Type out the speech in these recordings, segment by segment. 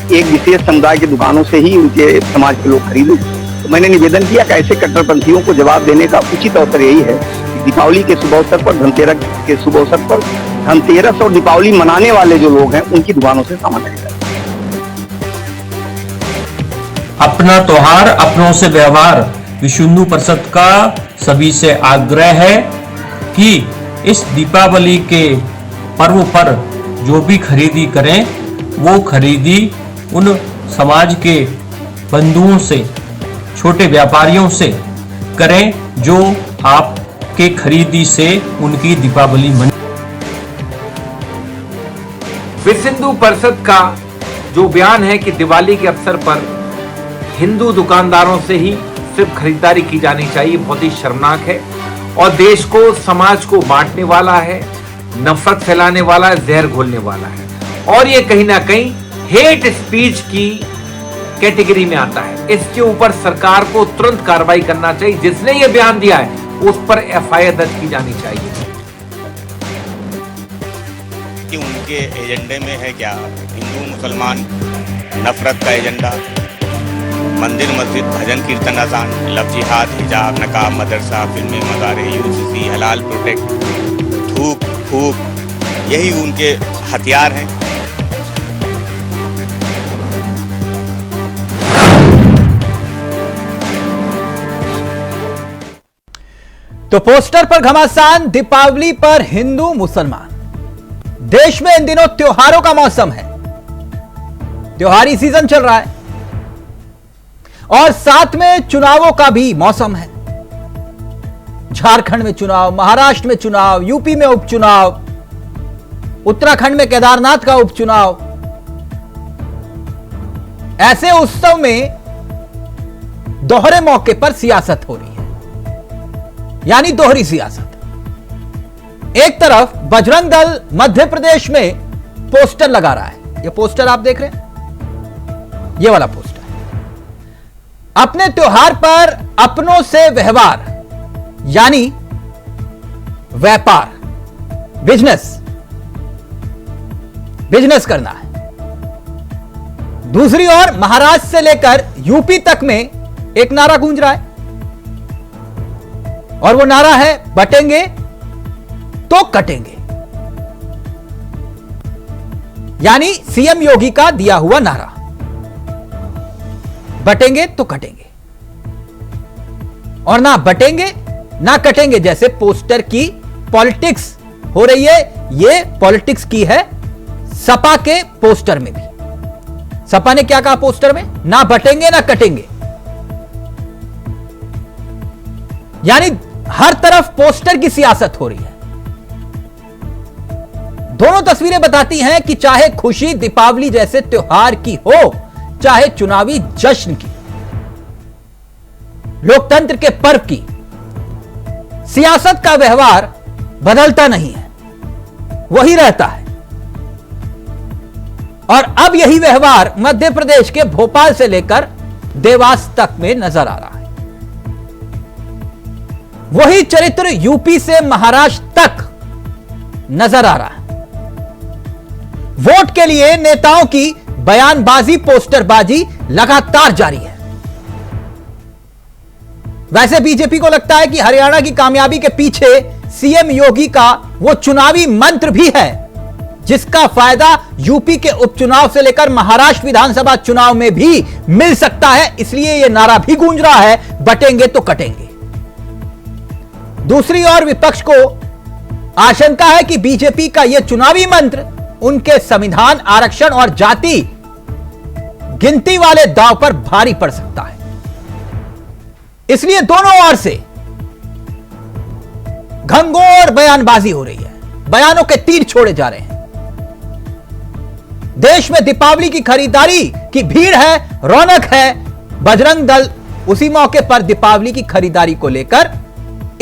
एक विशेष समुदाय की दुकानों से ही उनके समाज के लोग खरीदें। तो मैंने निवेदन किया कि ऐसे कट्टरपंथियों को जवाब देने का उचित अवसर यही है कि दीपावली के शुभ अवसर पर, धनतेरस के शुभ अवसर पर, धनतेरस और दीपावली मनाने वाले जो लोग हैं उनकी दुकानों से सामान खरीदें। अपना त्योहार अपनों से व्यवहार, विश्व हिंदू परिषद का सभी से आग्रह है कि इस दीपावली के पर्व पर जो भी खरीदी करें वो खरीदी उन समाज के बंधुओं से, छोटे व्यापारियों से करें जो आपके खरीदी से उनकी दीपावली मने। विश्व हिंदू परिषद का जो बयान है कि दिवाली के अवसर पर हिंदू दुकानदारों से ही सिर्फ खरीदारी की जानी चाहिए, बहुत ही शर्मनाक है और देश को, समाज को बांटने वाला है, नफरत फैलाने वाला है, जहर घोलने वाला है और ये कहीं ना कहीं हेट स्पीच की कैटेगरी में आता है। इसके ऊपर सरकार को तुरंत कार्रवाई करना चाहिए। जिसने ये बयान दिया है उस पर एफआईआर दर्ज की जानी चाहिए। कि उनके एजेंडे में है क्या हिंदू मुसलमान नफरत का एजेंडा, मंदिर मस्जिद भजन कीर्तन आसान, लव जिहाद, हिजाब, नकाब, मदरसा, फिल्में, मज़ारे, यूसीसी, हलाल प्रोटेक्ट, थूक फूक, यही उनके हथियार हैं। तो पोस्टर पर घमासान, दीपावली पर हिंदू मुसलमान। देश में इन दिनों त्योहारों का मौसम है, त्योहारी सीजन चल रहा है और साथ में चुनावों का भी मौसम है। झारखंड में चुनाव, महाराष्ट्र में चुनाव, यूपी में उपचुनाव, उत्तराखंड में केदारनाथ का उपचुनाव। ऐसे उत्सव में दोहरे मौके पर सियासत हो रही है, यानी दोहरी सियासत। एक तरफ बजरंग दल मध्य प्रदेश में पोस्टर लगा रहा है, यह पोस्टर आप देख रहे हैं, यह वाला पोस्टर। अपने त्योहार पर अपनों से व्यवहार, यानी व्यापार, बिजनेस करना है। दूसरी ओर महाराष्ट्र से लेकर यूपी तक में एक नारा गूंज रहा है और वो नारा है बटेंगे तो कटेंगे, यानी सीएम योगी का दिया हुआ नारा, बटेंगे तो कटेंगे। और ना बटेंगे ना कटेंगे जैसे पोस्टर की पॉलिटिक्स हो रही है, ये पॉलिटिक्स की है सपा के पोस्टर में भी। सपा ने क्या कहा पोस्टर में? ना बटेंगे ना कटेंगे, यानी हर तरफ पोस्टर की सियासत हो रही है। दोनों तस्वीरें बताती हैं कि चाहे खुशी दीपावली जैसे त्योहार की हो, चाहे चुनावी जश्न की, लोकतंत्र के पर्व की, सियासत का व्यवहार बदलता नहीं है, वही रहता है। और अब यही व्यवहार मध्य प्रदेश के भोपाल से लेकर देवास तक में नजर आ रहा है। वही चरित्र यूपी से महाराष्ट्र तक नजर आ रहा है। वोट के लिए नेताओं की बयानबाजी, पोस्टरबाजी लगातार जारी है। वैसे बीजेपी को लगता है कि हरियाणा की कामयाबी के पीछे सीएम योगी का वो चुनावी मंत्र भी है, जिसका फायदा यूपी के उपचुनाव से लेकर महाराष्ट्र विधानसभा चुनाव में भी मिल सकता है। इसलिए यह नारा भी गूंज रहा है, बटेंगे तो कटेंगे। दूसरी ओर विपक्ष को आशंका है कि बीजेपी का यह चुनावी मंत्र उनके संविधान, आरक्षण और जाति गिनती वाले दांव पर भारी पड़ सकता है। इसलिए दोनों ओर से घनघोर बयानबाजी हो रही है, बयानों के तीर छोड़े जा रहे हैं। देश में दीपावली की खरीदारी की भीड़ है, रौनक है। बजरंग दल उसी मौके पर दीपावली की खरीदारी को लेकर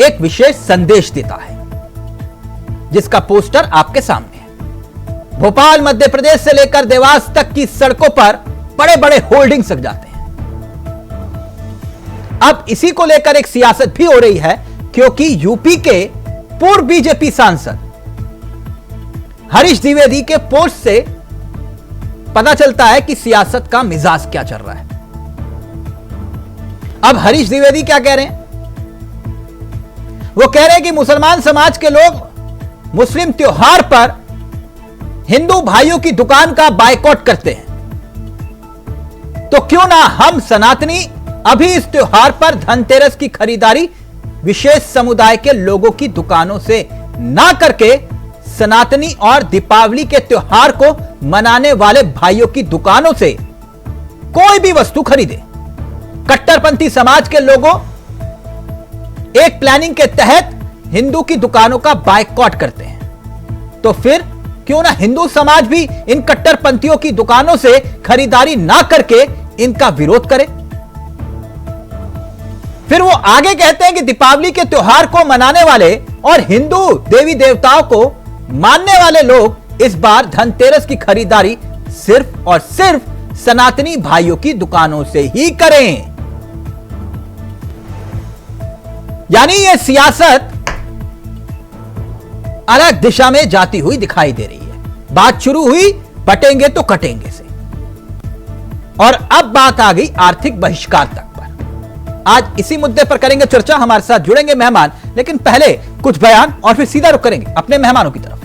एक विशेष संदेश देता है, जिसका पोस्टर आपके सामने है। भोपाल, मध्य प्रदेश से लेकर देवास तक की सड़कों पर बड़े बड़े होर्डिंग्स लग जाते हैं। अब इसी को लेकर एक सियासत भी हो रही है, क्योंकि यूपी के पूर्व बीजेपी सांसद हरीश द्विवेदी के पोस्ट से पता चलता है कि सियासत का मिजाज क्या चल रहा है। अब हरीश द्विवेदी क्या कह रहे हैं? वो कह रहे हैं कि मुसलमान समाज के लोग मुस्लिम त्योहार पर हिंदू भाइयों की दुकान का बायकॉट करते हैं, तो क्यों ना हम सनातनी अभी इस त्योहार पर धनतेरस की खरीदारी विशेष समुदाय के लोगों की दुकानों से ना करके सनातनी और दीपावली के त्योहार को मनाने वाले भाइयों की दुकानों से कोई भी वस्तु खरीदे। कट्टरपंथी समाज के लोगों एक प्लानिंग के तहत हिंदू की दुकानों का बायकॉट करते हैं, तो फिर क्यों ना हिंदू समाज भी इन कट्टरपंथियों की दुकानों से खरीदारी ना करके इनका विरोध करे। फिर वो आगे कहते हैं कि दीपावली के त्योहार को मनाने वाले और हिंदू देवी देवताओं को मानने वाले लोग इस बार धनतेरस की खरीदारी सिर्फ और सिर्फ सनातनी भाइयों की दुकानों से ही करें। यानी यह सियासत अलग दिशा में जाती हुई दिखाई दे रही है। बात शुरू हुई बटेंगे तो कटेंगे से, और अब बात आ गई आर्थिक बहिष्कार तक पर। आज इसी मुद्दे पर करेंगे चर्चा। हमारे साथ जुड़ेंगे मेहमान, लेकिन पहले कुछ बयान और फिर सीधा रुख करेंगे अपने मेहमानों की तरफ।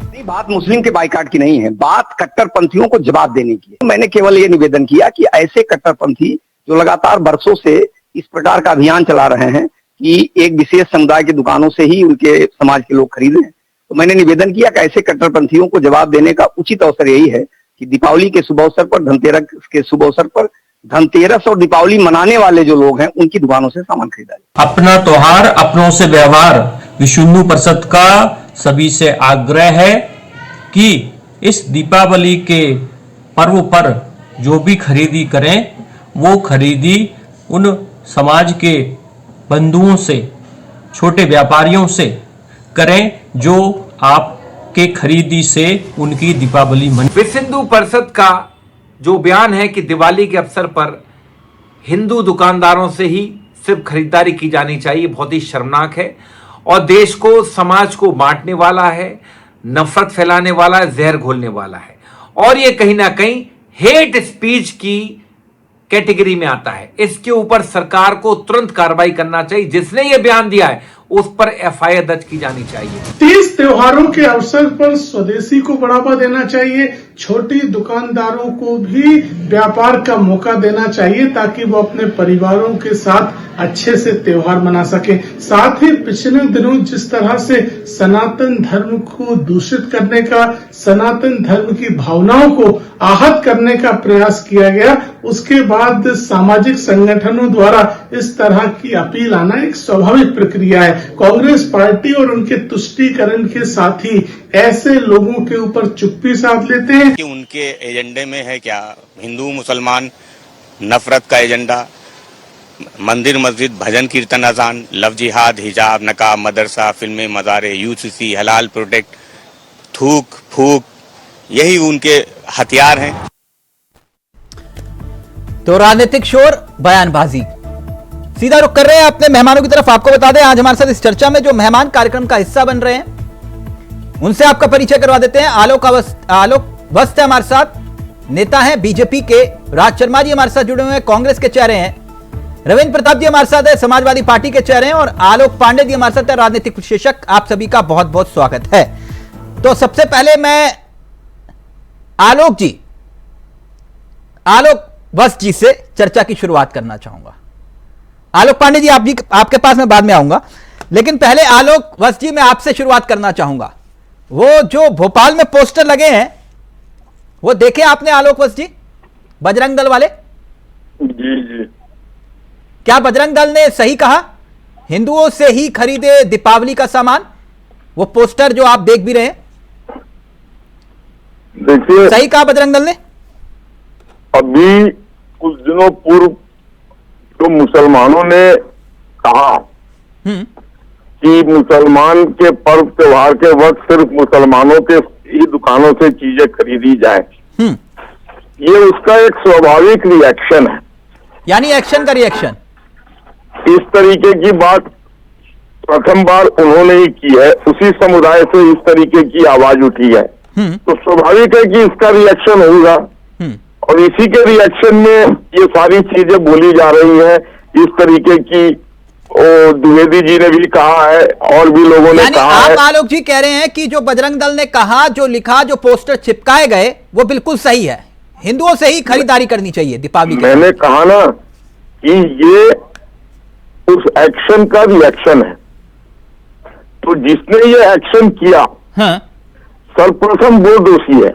नहीं, बात मुस्लिम के बाइकाट की नहीं है, बात कट्टरपंथियों को जवाब देने की है। मैंने केवल ये निवेदन किया कि ऐसे कट्टरपंथी जो लगातार बरसों से इस प्रकार का अभियान चला रहे हैं कि एक विशेष समुदाय की दुकानों से ही उनके समाज के लोग खरीदें, तो मैंने निवेदन किया कि ऐसे कट्टरपंथियों को जवाब देने का उचित अवसर यही है कि दीपावली के शुभ अवसर पर, धनतेरस के शुभ अवसर पर धनतेरस और दीपावली मनाने वाले जो लोग हैं उनकी दुकानों से सामान खरीदा जाए। अपना त्योहार अपनों से व्यवहार विश्व हिंदू परिषद का सभी से आग्रह है कि इस दीपावली के पर्व पर जो भी खरीदी करें वो खरीदी उन समाज के बंधुओं से, छोटे व्यापारियों से करें जो आपके खरीदी से उनकी दीपावली विश्व हिंदू परिषद का जो बयान है कि दिवाली के अवसर पर हिंदू दुकानदारों से ही सिर्फ खरीदारी की जानी चाहिए, बहुत ही शर्मनाक है और देश को, समाज को बांटने वाला है, नफरत फैलाने वाला है, जहर घोलने वाला है, और ये कहीं ना कहीं हेट स्पीच की कैटेगरी में आता है। इसके ऊपर सरकार को तुरंत कार्रवाई करना चाहिए। जिसने ये बयान दिया है उस पर एफआईआर दर्ज की जानी चाहिए। तीज त्योहारों के अवसर पर स्वदेशी को बढ़ावा देना चाहिए, छोटी दुकानदारों को भी व्यापार का मौका देना चाहिए ताकि वो अपने परिवारों के साथ अच्छे से त्योहार मना सके। साथ ही पिछले दिनों जिस तरह से सनातन धर्म को दूषित करने का, सनातन धर्म की भावनाओं को आहत करने का प्रयास किया गया, उसके बाद सामाजिक संगठनों द्वारा इस तरह की अपील आना एक स्वाभाविक प्रक्रिया है। कांग्रेस पार्टी और उनके तुष्टीकरण के साथी ऐसे लोगों के ऊपर चुप्पी साध लेते हैं कि उनके एजेंडे में है क्या हिंदू मुसलमान नफरत का एजेंडा, मंदिर मस्जिद भजन कीर्तन अजान, लव जिहाद, हिजाब, नकाब, मदरसा, फिल्में, मज़ारे, यूसीसी, हलाल प्रोटेक्ट, थूक फूक, यही उनके हथियार हैं। तो राजनीतिक शोर, बयानबाजी। सीधा रुख कर रहे हैं अपने मेहमानों की तरफ। आपको बता दें आज हमारे साथ इस चर्चा में जो मेहमान कार्यक्रम का हिस्सा बन रहे हैं उनसे आपका परिचय करवा देते हैं। आलोक वस्त है हमारे साथ, नेता हैं बीजेपी के। राज शर्मा जी हमारे साथ जुड़े हुए हैं, कांग्रेस के चेहरे हैं। रविंद्र प्रताप जी हमारे साथ है, समाजवादी पार्टी के चेहरे हैं। और आलोक पांडे जी हमारे साथ है, राजनीतिक विश्लेषक। आप सभी का बहुत बहुत स्वागत है। तो सबसे पहले मैं आलोक वस्त जी से चर्चा की शुरुआत करना चाहूंगा। आलोक पांडे जी आपके पास मैं बाद में आऊंगा, लेकिन पहले आलोक वस्त जी मैं आपसे शुरुआत करना चाहूंगा। वो जो भोपाल में पोस्टर लगे हैं वो देखे आपने आलोक वस्त जी, बजरंग दल वाले? जी जी। क्या बजरंग दल ने सही कहा, हिंदुओं से ही खरीदे दीपावली का सामान? वो पोस्टर जो आप देख भी रहे हैं, देखिए सही कहा बजरंग दल ने? अभी कुछ दिनों पूर्व तो मुसलमानों ने कहा कि मुसलमान के पर्व त्योहार के वक्त सिर्फ मुसलमानों के ही दुकानों से चीजें खरीदी जाए, ये उसका एक स्वाभाविक रिएक्शन है। यानी एक्शन का रिएक्शन। इस तरीके की बात प्रथम बार उन्होंने ही की है, उसी समुदाय से इस तरीके की आवाज उठी है। तो स्वाभाविक है कि इसका रिएक्शन होगा, और इसी के रिएक्शन में ये सारी चीजें बोली जा रही हैं। इस तरीके की द्विवेदी जी ने भी कहा है और भी लोगों ने कहा है। आप आलोक जी कह रहे हैं कि जो बजरंग दल ने कहा, जो लिखा, जो पोस्टर चिपकाए गए, वो बिल्कुल सही है, हिंदुओं से ही खरीदारी करनी चाहिए दीपावली की। मैंने कहा ना कि ये उस एक्शन का रिएक्शन है। तो जिसने ये एक्शन किया, हाँ, सर्वप्रथम वो दोषी है।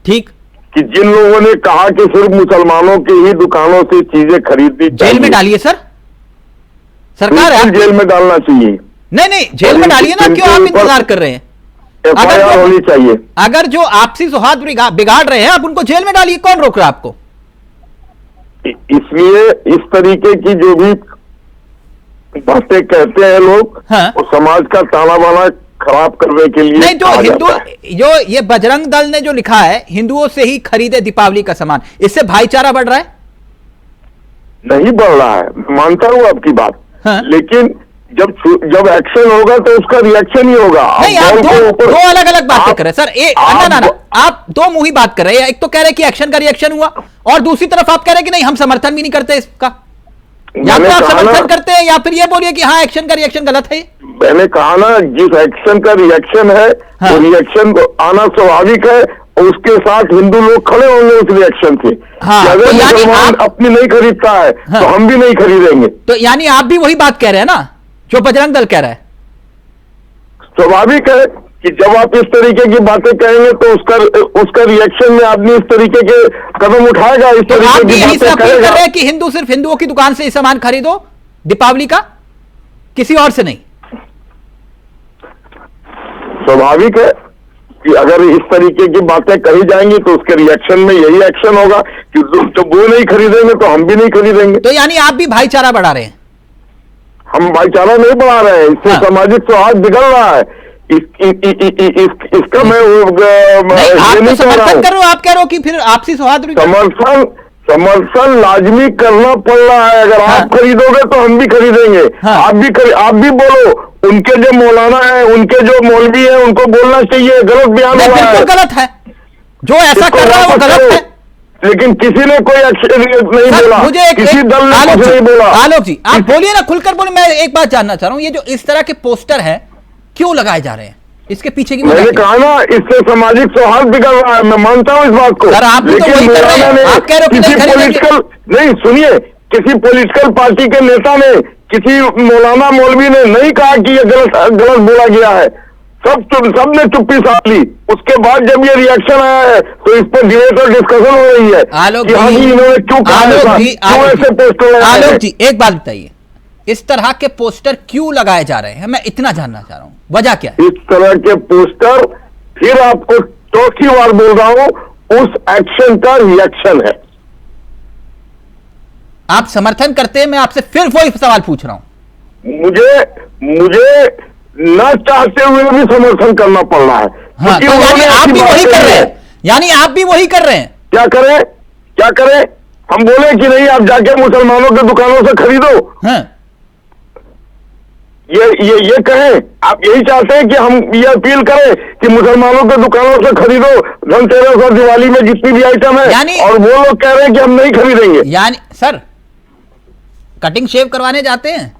ठीक, कि जिन लोगों ने कहा कि सिर्फ मुसलमानों की ही दुकानों से चीजें खरीदनी चाहिए, जेल में डालिए सर, सरकार है, जेल में डालना चाहिए। नहीं जेल में डालिए ना, क्यों आप इंतजार कर रहे हैं? FIR होनी चाहिए। अगर जो आपसी सौहार्द बिगाड़ रहे हैं, आप उनको जेल में डालिए, कौन रोक रहा है आपको? इसलिए इस तरीके की जो भी बातें कहते हैं लोग, हाँ, वो समाज का ताना बाना खराब करने के लिए नहीं, जो कहा हिंदू, जाता है। जो ये बजरंग दल ने जो लिखा है, हिंदुओं से ही खरीदे दीपावली का सामान, इससे भाईचारा बढ़ रहा है? नहीं बढ़ रहा है, मानता हूं आपकी बात, हाँ, लेकिन जब एक्शन होगा तो उसका रिएक्शन ही होगा। नहीं, आप दो अलग अलग बातें कर रहे हैं सर। ना, आप दो मुंही बात कर रहे हैं। एक तो कह रहे हैं कि एक्शन का रिएक्शन हुआ, और दूसरी तरफ आप कह रहे हैं कि नहीं, हम समर्थन भी नहीं करते इसका। या तो आप समर्थन करते हैं, या फिर ये बोलिए कि हाँ, एक्शन का रिएक्शन गलत है। मैंने कहा ना, जिस एक्शन का रिएक्शन है, हाँ, वो रिएक्शन आना स्वाभाविक है, और उसके साथ हिंदू लोग खड़े होंगे उस रिएक्शन से। हाँ, अगर तो मुसलमान अपनी नहीं खरीदता है, हाँ, तो हम भी नहीं खरीदेंगे। तो यानी आप भी वही बात कह रहे हैं ना जो बजरंग दल कह रहा है? स्वाभाविक है कि जब आप इस तरीके की बातें कहेंगे तो उसका रिएक्शन में आदमी इस तरीके के कदम उठाएगा, इस तो आप तरीके भी की यही से बातें अपील कर करेगा। रहे हैं कि हिंदू सिर्फ हिंदुओं की दुकान से ही सामान खरीदो दीपावली का, किसी और से नहीं? स्वाभाविक है कि अगर इस तरीके की बातें कही जाएंगी तो उसके रिएक्शन में यही एक्शन होगा कि जब वो नहीं खरीदेंगे तो हम भी नहीं खरीदेंगे। तो यानी आप भी भाईचारा बढ़ा रहे हैं? हम भाईचारा नहीं बढ़ा रहे हैं, इससे हाँ, सामाजिक सौहार्द बिगड़ रहा है। इसका मैं नहीं, आप तो समर्थन कर रहे हो, आप कह रहे हो कि फिर आपसी सौहार्द समर्थन लाजमी करना पड़ रहा है। अगर हाँ, आप खरीदोगे तो हम भी खरीदेंगे। हाँ, आप भी बोलो, उनके जो मौलाना है, उनके जो मौलवी है, उनको बोलना चाहिए, गलत बयान हो रहा है। बिल्कुल गलत है, जो ऐसा कर रहा है वो गलत है। लेकिन किसी ने कोई एक्शन नहीं बोला, मुझे किसी दल ने कुछ नहीं बोला। आलोक जी, आप बोलिए ना, खुलकर बोलिए। मैं एक बात जानना चाह रहा हूं, ये जो इस तरह के पोस्टर हैं, क्यों लगाए जा रहे हैं? इसके पीछे की मैंने कहा ना, इससे सामाजिक सौहार्द बिगड़ रहा है, मैं मानता हूं इस बात को। सर, आप भी तो वही कर रहे हैं। आप कह रहे हो कि नहीं खरीदेंगे। नहीं, सुनिए, किसी पॉलिटिकल पार्टी के नेता ने, किसी मौलाना मौलवी ने नहीं कहा कि ये गलत बोला गया है। सबने चुप्पी साध ली। उसके बाद जब ये रिएक्शन आया है तो इस पर डिबेट और डिस्कशन हो रही है कि हाँ जी, इन्होंने क्यों कहा ऐसा, क्यों ऐसे पोस्टर लगाए हैं। आलोक जी, एक बात बताइए, इस तरह के पोस्टर क्यों लगाए जा रहे हैं? मैं इतना जानना चाह रहा हूं, वजह क्या है? इस तरह के पोस्टर, फिर आपको चौथी बार बोल रहा हूं, उस एक्शन का रिएक्शन है। आप समर्थन करते हैं? मैं आपसे फिर वही सवाल पूछ रहा हूं। मुझे न चाहते हुए भी समर्थन करना पड़ रहा है। हाँ, तो यानी आप भी वही कर रहे हैं? यानी आप भी वही कर रहे हैं? क्या करें? हम बोले कि नहीं, आप जाके मुसलमानों के दुकानों से खरीदो। हाँ, ये कहें? आप यही चाहते हैं कि हम ये अपील करें कि मुसलमानों के दुकानों से खरीदो धनतेरस और दिवाली में जितनी भी आइटम है, और वो लोग कह रहे हैं कि हम नहीं खरीदेंगे। यानी सर, कटिंग शेव करवाने जाते हैं,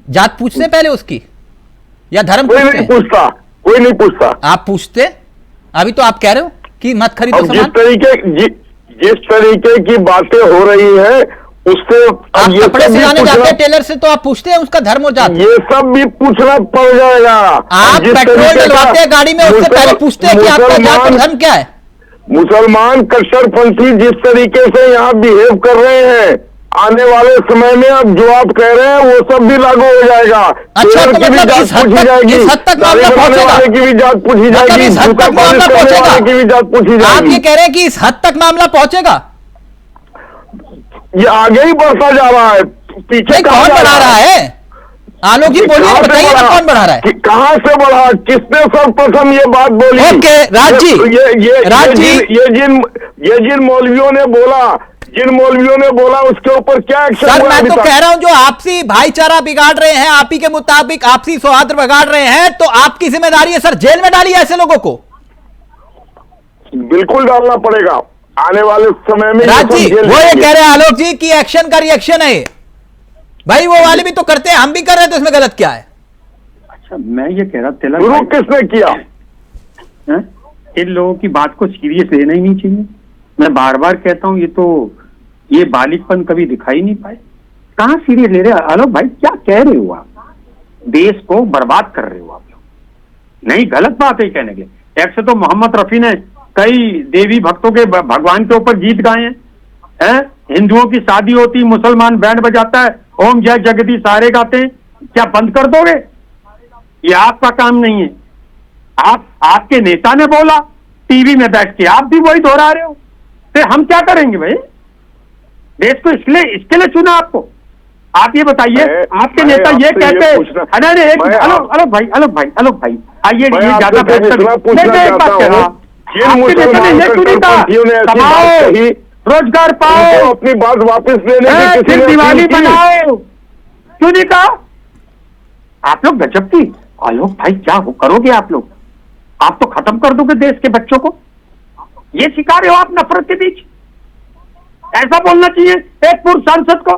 जात पूछते पहले उसकी, या धर्म कोई नहीं पूछता। आप पूछते? अभी तो आप कह रहे हो कि मत खरीदो सामान। जिस तरीके की बातें हो रही है उससे, आप कपड़े सिलाने जाते हैं टेलर से, तो आप पूछते हैं उसका धर्म और जात? ये सब भी पूछना पड़ जाएगा। आप पेट्रोल डलवाते हैं गाड़ी में, उससे पहले पूछते हैं कि आपका जात और धर्म क्या है? मुसलमान कट्टरपंथी जिस तरीके से यहाँ बिहेव कर रहे हैं, आने वाले समय में अब जो आप कह रहे हैं वो सब भी लागू हो जाएगा। अच्छा, तो मतलब इस हद तक मामला पहुंचेगा? की भी जांच पूछी जाएगी, इस हद तक मामला पहुंचेगा की भी जांच पूछी जाएगी। आप ये कह रहे हैं कि इस हद तक मामला पहुंचेगा? ये आगे ही बढ़ता जा रहा है, पीछे कौन बढ़ा रहा है? आलोक जी बोलिए, बताइए ना, कौन बढ़ा रहा है? कहां से बढ़ा? किसने सर्वप्रथम ये बात बोली? ओके, राज जी, ये जिन मौलवियों ने बोला उसके ऊपर क्या एक्शन? सर, मैं तो कह रहा हूं, जो आपसी भाईचारा बिगाड़ रहे हैं, आप ही के मुताबिक आपसी सौहार्द बिगाड़ रहे हैं, तो आपकी जिम्मेदारी है सर, जेल में डालिए ऐसे लोगों को। बिल्कुल डालना पड़ेगा। आने वाले समय में राज जी जेल वो ये जाएंगे। कह रहे हैं आलोक जी कि एक्शन का रिएक्शन है ये। भाई वो वाले भी तो करते हैं, हम भी कर रहे हैं, तो इसमें गलत क्या है? अच्छा, मैं ये कह रहा तिलक शुरू भाई, किसने किया? हैं? इन लोगों की बात को सीरियस लेना ही नहीं चाहिए। मैं बार बार कहता हूँ, ये बालिकपन कभी दिखाई नहीं पाए। कहाँ सीरियस ले रहे हैं आलोक भाई? क्या कह रहे हो आप? देश को बर्बाद कर रहे हो आप लोग। नहीं, गलत बात है कहने के। एक से तो मोहम्मद रफी ने कई देवी भक्तों के भगवान के ऊपर गीत गाए हैं। हिंदुओं की शादी होती, मुसलमान बैंड बजाता है, ओम जय जगदीश सारे गाते हैं। क्या बंद कर दोगे? ये आपका काम नहीं है। आपके नेता ने बोला टीवी में बैठ के, आप भी वही दोहरा रहे हो। फिर हम क्या करेंगे भाई? देश को इसके लिए चुना आपको। आप ये बताइए, आपके नेता ये कहते हैं। अलग भाई आइए, ये ज्यादा रोजगार पाओ, अपनी बात वापस लेने की फिर दिवाली बनाओ। क्यों नहीं कहा? आप लोग गजब की। आलोक भाई क्या करोगे आप लोग? आप तो खत्म कर दोगे देश के बच्चों को। ये सिखा रहे हो आप नफरत के बीच? ऐसा बोलना चाहिए एक पूर्व सांसद को।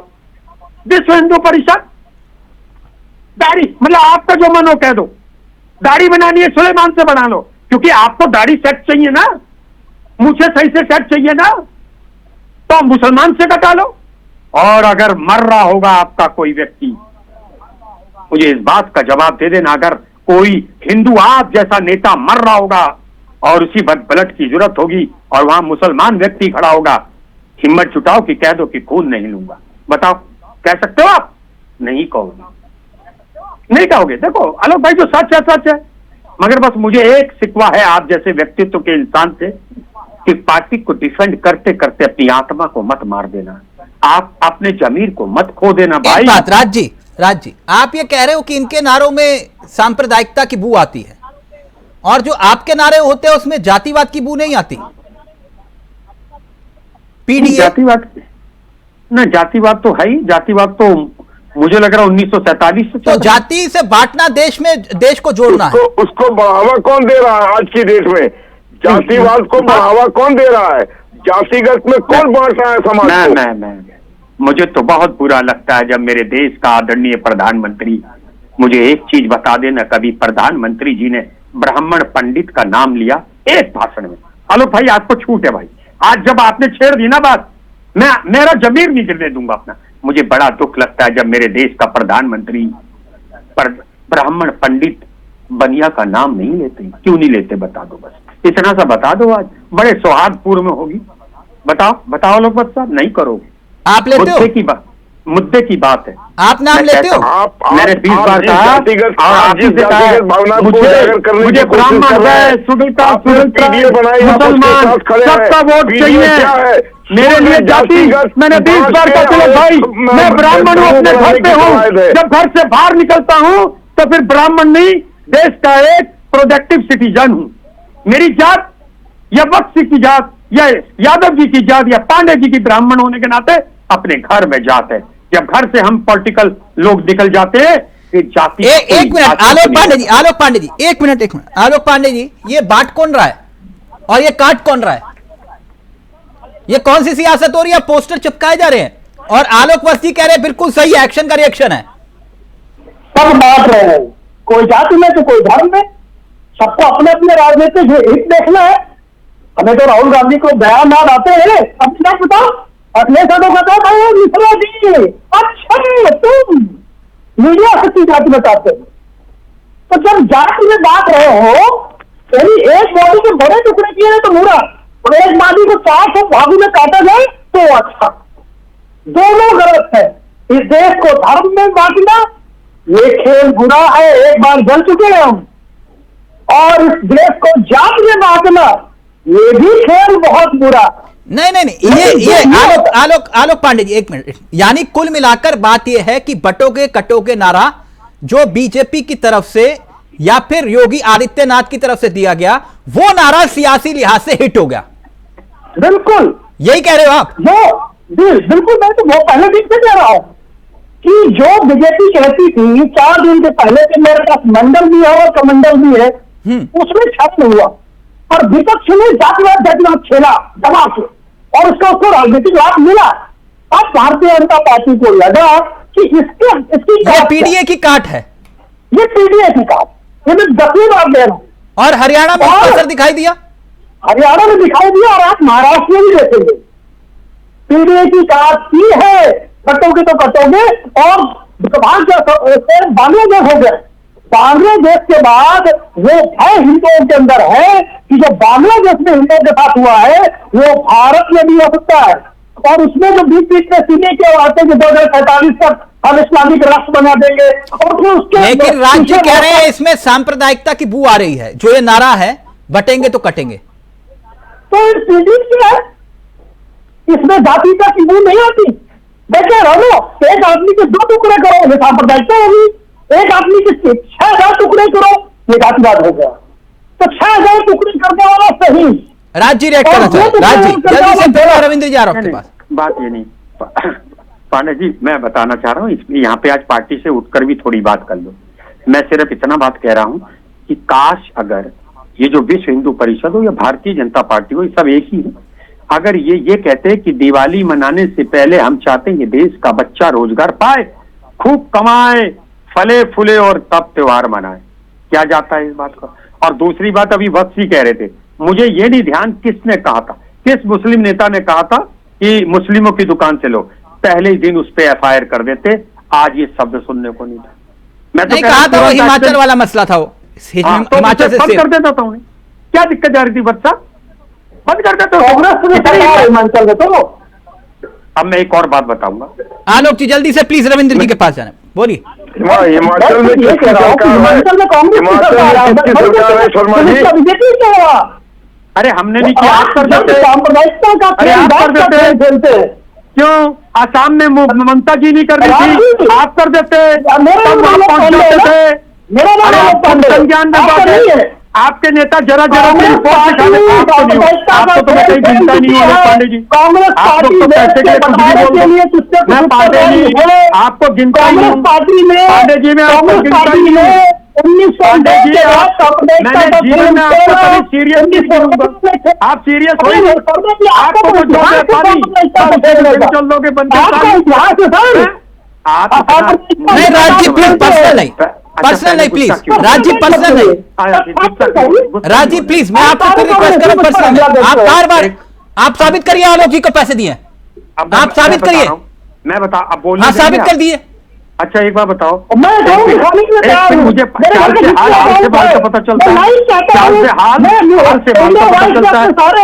विश्व हिंदू परिषद दाढ़ी, मतलब आपका जो मन हो कह दो। दाढ़ी बनानी है सुलेमान से बना लो, क्योंकि आपको दाढ़ी सेट चाहिए ना, मुझे सही से सेट चाहिए ना, तो मुसलमान से कटा लो। और अगर मर रहा होगा आपका कोई व्यक्ति, मुझे इस बात का जवाब दे देना। अगर कोई हिंदू आप जैसा नेता मर रहा होगा और उसी ब्लड की जरूरत होगी और वहां मुसलमान व्यक्ति खड़ा होगा, हिम्मत जुटाओ कि कह दो कि खून नहीं लूंगा। बताओ, कह सकते हो आप? नहीं कहोगे, नहीं कहोगे। देखो आलोक भाई, जो सच है सच है। मगर बस मुझे एक शिकवा है आप जैसे व्यक्तित्व के इंसान से कि पार्टी को डिफेंड करते करते अपनी आत्मा को मत मार देना, आप अपने जमीर को मत खो देना भाई। एक बात राज जी, आप ये कह रहे हो कि इनके नारों में सांप्रदायिकता की बू आती है और जो आपके नारे होते हैं उसमें जातिवाद की बू नहीं आती। पीडीए जातिवाद ना, जातिवाद तो है ही। जातिवाद तो मुझे लग रहा है 1947 से तो जाति से बांटना देश को जोड़ना है। उसको बढ़ावा कौन दे रहा है आज की डेट में? जातिवाद को बढ़ावा कौन दे रहा है? जातिगत में कौन बांट रहा है समाज को? मुझे तो बहुत बुरा लगता है जब मेरे देश का आदरणीय प्रधानमंत्री, मुझे एक चीज बता देना, कभी प्रधानमंत्री जी ने ब्राह्मण पंडित का नाम लिया एक भाषण में? आलोक भाई आपको छूट है भाई, आज जब आपने छेड़ दी ना बात, मैं मेरा जमीर नहीं गिरने दूंगा अपना। मुझे बड़ा दुख लगता है जब मेरे देश का प्रधानमंत्री ब्राह्मण पंडित बनिया का नाम नहीं लेते। क्यों नहीं लेते बता दो, बस इतना सा बता दो। आज बड़े सौहार्दपूर्ण में होगी। बताओ लोग बस साहब, नहीं करोगे। आप लेते हो? मुद्दे की बात है। आप नाम लेते हो? मैंने 20 बार कहा, मुझे ब्राह्मण है, मुसलमान सबका वोट चाहिए। मेरे लिए जाति, मैंने 20 बार कहा चलो भाई, मैं ब्राह्मण हूँ, अपने घर पे हूँ, जब घर से बाहर निकलता हूँ तो फिर ब्राह्मण नहीं, देश का एक प्रोडक्टिव सिटीजन हूँ। मेरी जात या बख्शी की जात या यादव जी की जात या पांडे जी की ब्राह्मण होने के नाते अपने घर में जात है। जब घर से हम पॉलिटिकल लोग निकल जाते हैं, जाति एक मिनट आलोक पांडे जी, एक मिनट आलोक पांडे जी, ये बांट कौन रहा है और ये काट कौन रहा है? ये कौन सी सियासत हो रही है? पोस्टर चिपकाए जा रहे हैं और आलोक वस्ती कह रहे हैं बिल्कुल सही है, एक्शन का रिएक्शन है। सब बांट रहे हैं, कोई जाति में तो कोई धर्म में, सबको अपने अपने राजनीतिक हित देखना है। हमें तो राहुल गांधी को बयान आते हैं, अब क्या बताओ, अगले सालों का तो मिश्रा जी, अच्छा तुम मीडिया सच्ची जाति बताते हो, तो जब जाति में बांट रहे हो, यानी एक बॉडी के बड़े टुकड़े किए तो बुरा, और एक बॉडी को 400 भागों में काटा जाए तो अच्छा। दोनों गलत है। इस देश को धर्म में बांटना ये खेल बुरा है, एक बार जल चुके हैं हम, और इस देश को जात में बांटना ये भी खेल बहुत बुरा। नहीं, ये आलोक पांडे जी, एक मिनट। यानी कुल मिलाकर बात यह है कि बटोगे कटोगे नारा जो बीजेपी की तरफ से या फिर योगी आदित्यनाथ की तरफ से दिया गया, वो नारा सियासी लिहाज से हिट हो गया। बिल्कुल यही कह रहे हो आप? बिल्कुल, मैं तो वो पहले दिन से कह रहा हूं कि जो बीजेपी कहती थी 4 दिन के पहले कि मेरे पास मंडल भी है और कमंडल भी है, उसमें छल हुआ। और विपक्ष ने जातिवाद खेला दबा के, और उसको राजनीतिक लाभ मिला। अब भारतीय जनता पार्टी को लगा कि इसकी पीडीए की काट है, ये पीडीए की काट, ये मैं 10वीं बार ले रहा हूं। और हरियाणा में इसका असर दिखाई दिया, हरियाणा में दिखाई दिया, और आप महाराष्ट्र में भी देखेंगे पीडीए की काट की है। कटोगे तो कटोगे, और बांग्लादेश हो गया। बांग्लादेश के बाद वो भय हिंदुओं के अंदर है कि जो बांग्लादेश में हिंदुओं के साथ हुआ है वो भारत में भी हो सकता है। और उसमें जो बीच बीच में सीने के आते कि 2045 तक हम इस्लामिक राष्ट्र बना देंगे, और फिर उसके लेकिन राज्य कह रहे हैं इसमें सांप्रदायिकता की बू आ रही है। जो ये नारा है बटेंगे तो कटेंगे, तो क्या है, इसमें जातिता की बू नहीं आती। देखिए रहो, एक आदमी के 2 टुकड़े करो, ये सांप्रदायिकता होगी। एक आदमी के 6000 टुकड़े करो, ये जातिवाद हो गया। तो 6000 टुकड़े करने वाला सही। राज जी रिएक्ट करना चाहिए। राज जी जल्दी से, फिर रविंद्र जी आ रहा हूं आपके पास। बात ये नहीं पांडे जी, मैं बताना चाह रहा हूँ, इसमें यहाँ पे आज पार्टी से उठकर भी थोड़ी बात कर लो। मैं सिर्फ इतना बात कह रहा हूँ कि काश अगर ये जो विश्व हिंदू परिषद हो या भारतीय जनता पार्टी हो, ये सब एक ही है। अगर ये कहते हैं कि दिवाली मनाने से पहले हम चाहते हैं कि देश का बच्चा रोजगार पाए, खूब कमाए, फले फूले और तब त्योहार मनाए, क्या जाता है इस बात का। और दूसरी बात, अभी वक्त ही कह रहे थे, मुझे ये नहीं ध्यान किसने कहा था, किस मुस्लिम नेता ने कहा था कि मुस्लिमों की दुकान से लो, पहले ही दिन उस पर FIR कर देते। आज ये शब्द सुनने को नहीं था। मैं तो कहा था वो हिमाचल वाला मसला था, वो हिमाचल से बंद कर देता था उन्हें, क्या दिक्कत जा रही थी, बच्चा बंद कर देता। हिमाचल में तो अब मैं एक और बात बताऊंगा। आलोक जी जल्दी से प्लीज रविंद्र जी के पास जाना, बोलिए। हिमाचल में किसकी सरकार है? बीजेपी क्या हुआ? अरे हमने नहीं किया, आप कर देते। अरे आप कर देते, क्यों? आसाम में ममता जी नहीं कर रही थी, आप कर देते, संज्ञान में आपके नेता जरा की रिपोर्ट दिखाने, आपको तो मैं कहीं गिनता नहीं हूँ पांडे जी। आप लोग तो पैसे के कुछ भी बोलते, मैं पांडे जी आपको गिनता ही हूँ। पांडे जी मैं आपको गिनता ही हूँ। पांडे जी मैंने जीवन में आपको कभी सीरियस नहीं करूंगा, आप सीरियस हो, आपको कुछ हो जाता नहीं, चल लोगे बंद आप नहीं राज जी प्लीज, पर्सनल नहीं प्लीज, राज जी पर्सनल नहीं, राज जी प्लीज, मैं आपसे रिक्वेस्ट कर रहा हूं पर्सनल। आप बार आप साबित करिए आलोक जी को पैसे दिए, आप साबित करिए। मैं बता, अब बोलिए। हाँ साबित कर दिए। अच्छा एक बात बताओ, मुझे चाल से हाल से बाल का पता चलता है, चाल से हाल से बाल का पता चलता है।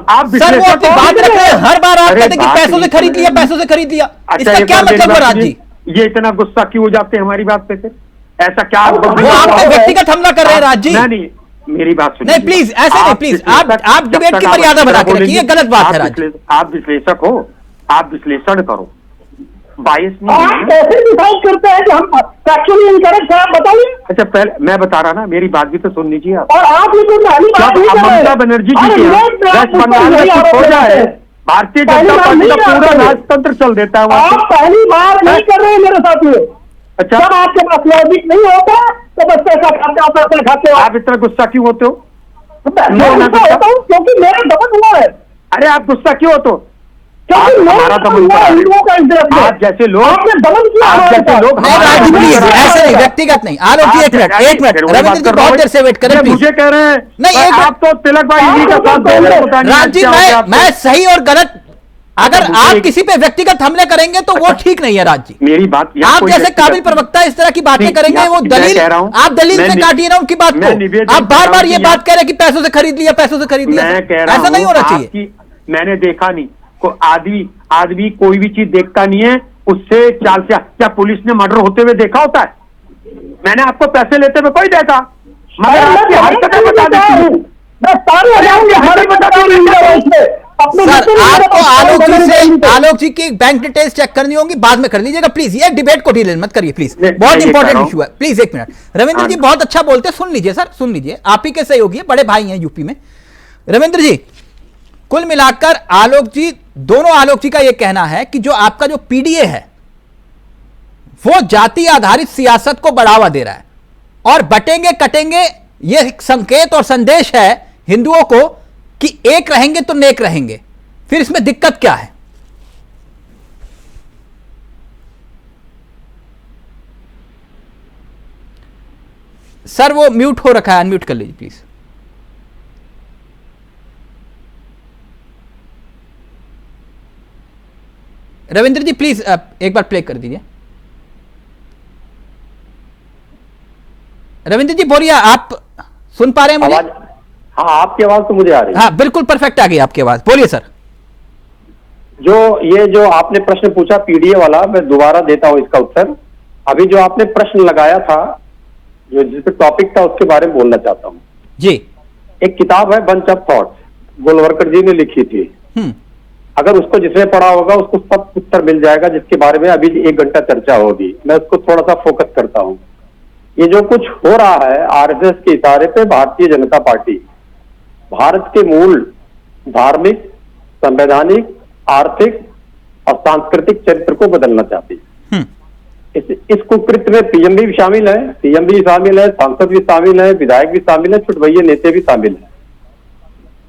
आप सर वो अपनी बात रख रहे हैं, हर बार आप कहते हैं कि पैसों से खरीद लिया, पैसों से खरीद लिया, इसका क्या मतलब है राज जी? ये इतना गुस्सा क्यों हो जाते हैं हमारी बात पे? ऐसा क्या वो आप पे व्यक्तिगत हमला कर रहे हैं राज जी? नहीं, मेरी बात सुनिए। नहीं प्लीज ऐसे नहीं, प्लीज आप डिबेट की मर्यादा बना के रखिए, गलत बात है राज। आप विश्लेषक हो, आप विश्लेषण करो, बायस नहीं। आप कैसे डिसाइड करते हैं कि हम फैक्चुअली इनकरेक्ट है, आप बताइए। अच्छा पहले मैं बता रहा ना, मेरी बात भी तो सुन लीजिए आप। और आप ये तो पहली बात नहीं कर रहे हैं। ममता बनर्जी जी वेस्ट बंगाल में हो जाए, भारतीय जनता पार्टी का पूरा राजतंत्र चल देता है। आप पहली बार नहीं कर रहे हैं मेरे साथ ये। अच्छा जब आपके पास लॉजिक नहीं होता तो बस पैसा खाते हो। आप इतना गुस्सा क्यों होते हो? मैं गुस्सा होता हूँ क्योंकि मेरा दमन हुआ है। अरे आप गुस्सा क्यों होते हो? हमारा दमन आप जैसे लोग, आप जैसे लोग प्लीज ऐसे नहीं, व्यक्तिगत नहीं। आलोक जी एक मिनट रविंद्र जी बहुत देर से वेट करें, मुझे कह रहे हैं नहीं, आप तो तिलक भाई का साथ। राज जी मैं सही और गलत, अगर आप किसी पे व्यक्तिगत हमले करेंगे तो वो ठीक नहीं है राज जी। मेरी बात, आप जैसे काबिल प्रवक्ता इस तरह की बातें करेंगे, वो दलील आप दलील से काटिए ना उनकी बात को। आप बार बार ये बात कह रहे हैं कि पैसों से खरीद लिया, पैसों से खरीद लिया, ऐसा नहीं होना चाहिए। मैंने देखा नहीं को आदमी कोई भी चीज देखता नहीं है, उससे चाल से। क्या पुलिस ने मर्डर होते हुए देखा होता है? मैंने आपको पैसे लेते हुए कोई देखा, मगर आपकी हरकतें बता देती हूँ। सर आपको आलोक जी की बैंक डिटेल्स चेक करनी होंगी, बाद में कर लीजिएगा प्लीज। ये डिबेट को ढील मत करिए प्लीज, बहुत इंपॉर्टेंट इशू है। प्लीज एक मिनट रविंद्र जी बहुत अच्छा बोलते हैं, सुन लीजिए सर, सुन लीजिए, आप ही के सहयोगी है, बड़े भाई हैं यूपी में। रविंद्र जी कुल मिलाकर आलोक जी, दोनों आलोक जी का यह कहना है कि जो आपका जो पीडीए है वो जाति आधारित सियासत को बढ़ावा दे रहा है, और बटेंगे कटेंगे ये संकेत और संदेश है हिंदुओं को कि एक रहेंगे तो नेक रहेंगे, फिर इसमें दिक्कत क्या है? सर वो म्यूट हो रखा है, अनम्यूट कर लीजिए प्लीज। रविंद्र जी प्लीज एक बार प्ले कर दीजिए। रविंद्र जी बोलिए, आप सुन पा रहे हैं मुझे? हाँ, आपकी आवाज तो मुझे आ रही है। हाँ बिल्कुल परफेक्ट आ गई आपकी आवाज, बोलिए सर। जो आपने प्रश्न पूछा पीडीए वाला, मैं दोबारा देता हूं इसका उत्तर। अभी जो आपने प्रश्न लगाया था, जो जिस पे टॉपिक था, उसके बारे में बोलना चाहता हूं जी। एक किताब है बंच ऑफ थॉट्स, गोलवलकर जी ने लिखी थी। अगर उसको जिसने पढ़ा होगा उसको सब उत्तर मिल जाएगा, जिसके बारे में अभी 1 घंटा चर्चा होगी। मैं उसको थोड़ा सा फोकस करता हूं। ये जो कुछ हो रहा है आरएसएस के इशारे पे, भारतीय जनता पार्टी भारत के मूल धार्मिक, संवैधानिक, आर्थिक और सांस्कृतिक चरित्र को बदलना चाहती है। इस कुकृत्य में पीएम भी शामिल है, सीएम भी शामिल है, सांसद भी शामिल है, विधायक भी शामिल है, छुटभैये नेता भी शामिल है।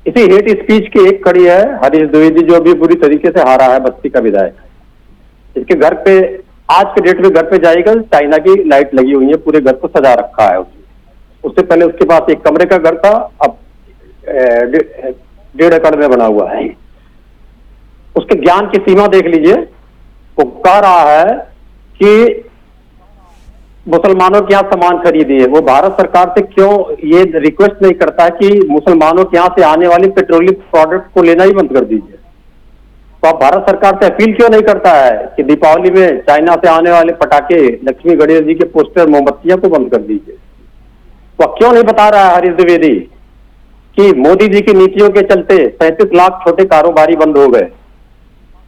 इसी हेट स्पीच की एक कड़ी है हरीश द्विवेदी, जो भी बुरी तरीके से हारा है, बस्ती का विधायक। इसके घर पे आज के डेट में घर पे जाएगा, चाइना की लाइट लगी हुई है, पूरे घर को सजा रखा है उसने। उससे पहले उसके पास एक कमरे का घर था, अब 1.5 एकड़ में बना हुआ है। उसके ज्ञान की सीमा देख लीजिए। वो कह रहा है कि मुसलमानों के यहाँ सामान खरीदिए। वो भारत सरकार से क्यों ये रिक्वेस्ट नहीं करता कि मुसलमानों के यहाँ से आने वाली पेट्रोलियम प्रोडक्ट को लेना ही बंद कर दीजिए? तो आप भारत सरकार से अपील क्यों नहीं करता है कि दीपावली में चाइना से आने वाले पटाखे, लक्ष्मी गणेश जी के पोस्टर, मोमबत्तियां को बंद कर दीजिए? तो क्यों नहीं बता रहा है हरीश द्विवेदी कि मोदी जी की नीतियों के चलते 37 लाख छोटे कारोबारी बंद हो गए,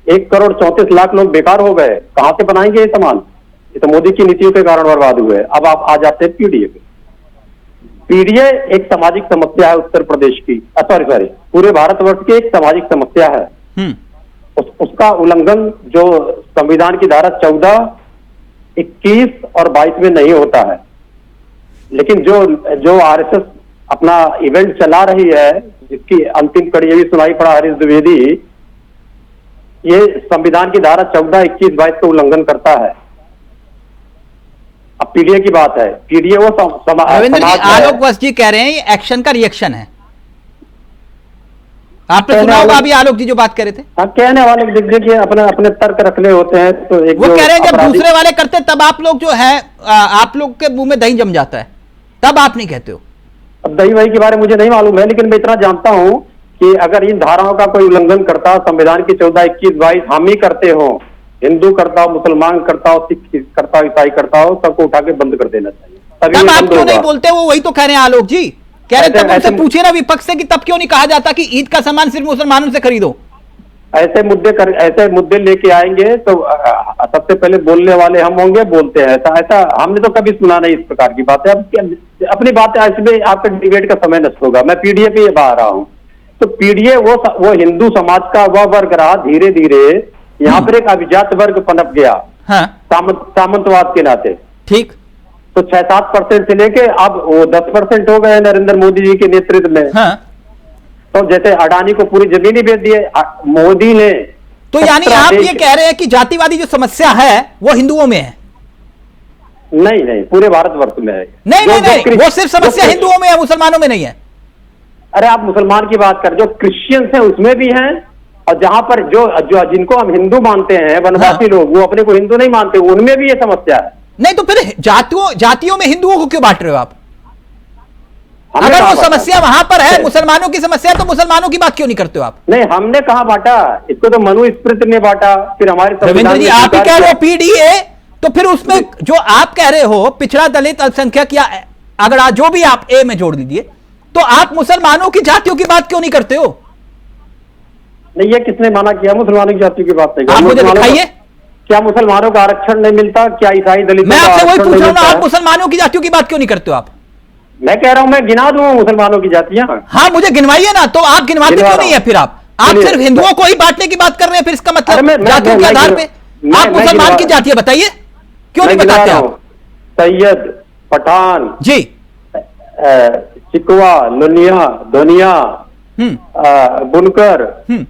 1 करोड़ 34 लाख लोग बेकार हो गए? कहां से बनाएंगे ये सामान? ये तो मोदी की नीतियों के कारण बर्बाद हुए। अब आप आ जाते हैं पीडीए पे। पीडीए एक सामाजिक समस्या है उत्तर प्रदेश की, सॉरी पूरे भारतवर्ष की एक सामाजिक समस्या है। उसका उल्लंघन जो संविधान की धारा 14, 21 और 22 में नहीं होता है। लेकिन जो आरएसएस अपना इवेंट चला रही है, जिसकी अंतिम कड़ी भी सुनाई पड़ा हरीश द्विवेदी, ये संविधान की धारा 14, 21, 22 का उल्लंघन करता है। अब पीडीए की बात है। पीडीए वो रविंद्र जी, आलोक वत्स जी कह रहे हैं ये एक्शन का रिएक्शन है। आपने सुना होगा अभी आलोक जी जो बात कर रहे थे। कहने वाले देखिए अपने तर्क रखने होते हैं, तो एक वो कह रहे हैं जब दूसरे वाले करते तब आप लोग जो है, आप लोग के मुंह में दही जम जाता है, तब आप नहीं कहते हो। अब दही वही के बारे में मुझे नहीं मालूम है, लेकिन मैं इतना जानता हूं कि अगर इन धाराओं का कोई उल्लंघन करता, संविधान की 14, 21, 22 हम ही करते हो, हिंदू करता हो, मुसलमान करता हो, सिख करता हो, ईसाई करता हो, सबको उठा के बंद कर देना चाहिए। तब आप क्यों नहीं बोलते? वो वही तो कह रहे हैं आलोक जी, कह रहे तब उनसे पूछिए ना विपक्ष से कि तब क्यों नहीं कहा जाता कि ईद का सामान सिर्फ मुसलमानों से खरीदो? ऐसे मुद्दे लेके आएंगे तो सबसे पहले बोलने वाले हम होंगे, बोलते हैं। ऐसा हमने तो कभी सुना नहीं इस प्रकार की बातें। अब अपनी बातें इसमें आपका डिबेट का समय नष्ट होगा। मैं पीडीए पे आ रहा हूँ। तो पीडीए वो हिंदू समाज का वह वर्ग रहा, धीरे धीरे यहाँ पर एक अभिजात वर्ग पनप गया। हाँ। सामंतवाद के नाते। ठीक। तो 6-7% से लेके अब वो 10% हो गए नरेंद्र मोदी जी के नेतृत्व में। हाँ। तो जैसे अडानी को पूरी जमीन ही बेच दिए मोदी ने। तो यानी आप ये कह रहे हैं कि जातिवादी जो समस्या है वो हिंदुओं में है? नहीं, पूरे भारतवर्ष में है। नहीं, वो सिर्फ समस्या हिंदुओं में है, मुसलमानों में नहीं है। अरे आप मुसलमान की बात कर, जो क्रिश्चियंस हैं उसमें भी हैं, और जहां पर जो जिनको हम हिंदू मानते हैं, वनवासी लोग, वो अपने को हिंदू नहीं मानते, उनमें भी ये समस्या है। नहीं तो फिर जातियों में हिंदुओं को क्यों बांट रहे हो आप? अगर वो समस्या वहां पर है, मुसलमानों की समस्या, तो मुसलमानों की बात क्यों नहीं करते हो आप? नहीं, हमने कहा बांटा, इसको तो मनुस्मृति ने बांटा, फिर हमारे रविंद्र जी आप ही कह रहे हो पीडीए, तो फिर उसमें जो आप कह रहे हो पिछड़ा, दलित, अल्पसंख्यक, या अगर जो भी आप ए में जोड़ दीजिए, तो आप मुसलमानों की जातियों की बात क्यों नहीं करते हो? नहीं, ये किसने माना किया मुसलमानों की जातियों की बात नहीं? आप मुझे दिखाइए। क्या मुसलमानों का आरक्षण नहीं मिलता? क्या ईसाई दलित? मैं आपसे वही पूछ रहा हूं, आप मुसलमानों की जातियों की बात क्यों नहीं करते हो आप? मैं कह रहा हूं, मैं गिना दूं मुसलमानों की जातियां। हाँ, मुझे गिनवाइए ना। तो आप गिनवाते क्यों नहीं है? फिर आप सिर्फ हिंदुओं को ही बांटने की बात कर रहे हैं। फिर इसका मतलब जातियों के आधार पे आप मुसलमान की जातियां बताइए, क्यों नहीं बताते आप? सैयद, पठान जी, चिकवा, लुनिया, धोनिया, बुनकर,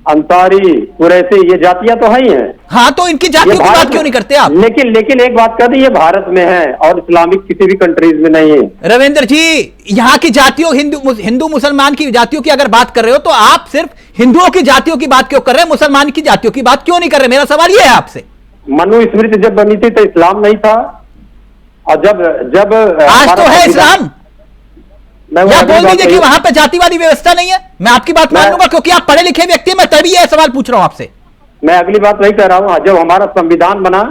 अंसारी, कुरैशी, ये जातियां तो है ही हैं। हाँ, तो इनकी जातियों की बात क्यों नहीं करते आप? लेकिन एक बात कर दी, ये भारत में है और इस्लामिक किसी भी कंट्रीज में नहीं है। रविंद्र जी, यहाँ की जातियों, हिंदू मुसलमान की जातियों की अगर बात कर रहे हो तो आप सिर्फ हिंदुओं की जातियों की बात क्यों कर रहे हैं, मुसलमान की जातियों की बात क्यों नहीं कर रहे? मेरा सवाल यह है आपसे। मनुस्मृति जब बनी थी तो इस्लाम नहीं था, और जब आज तो है इस्लाम। या बोल दीजिए कि वहां पे जातिवादी व्यवस्था नहीं है, मैं आपकी बात मान लूंगा क्योंकि आप पढ़े लिखे व्यक्ति हैं, मैं तभी यह सवाल पूछ रहा हूं आपसे। मैं अगली बात वही कह रहा हूं, जब हमारा संविधान बना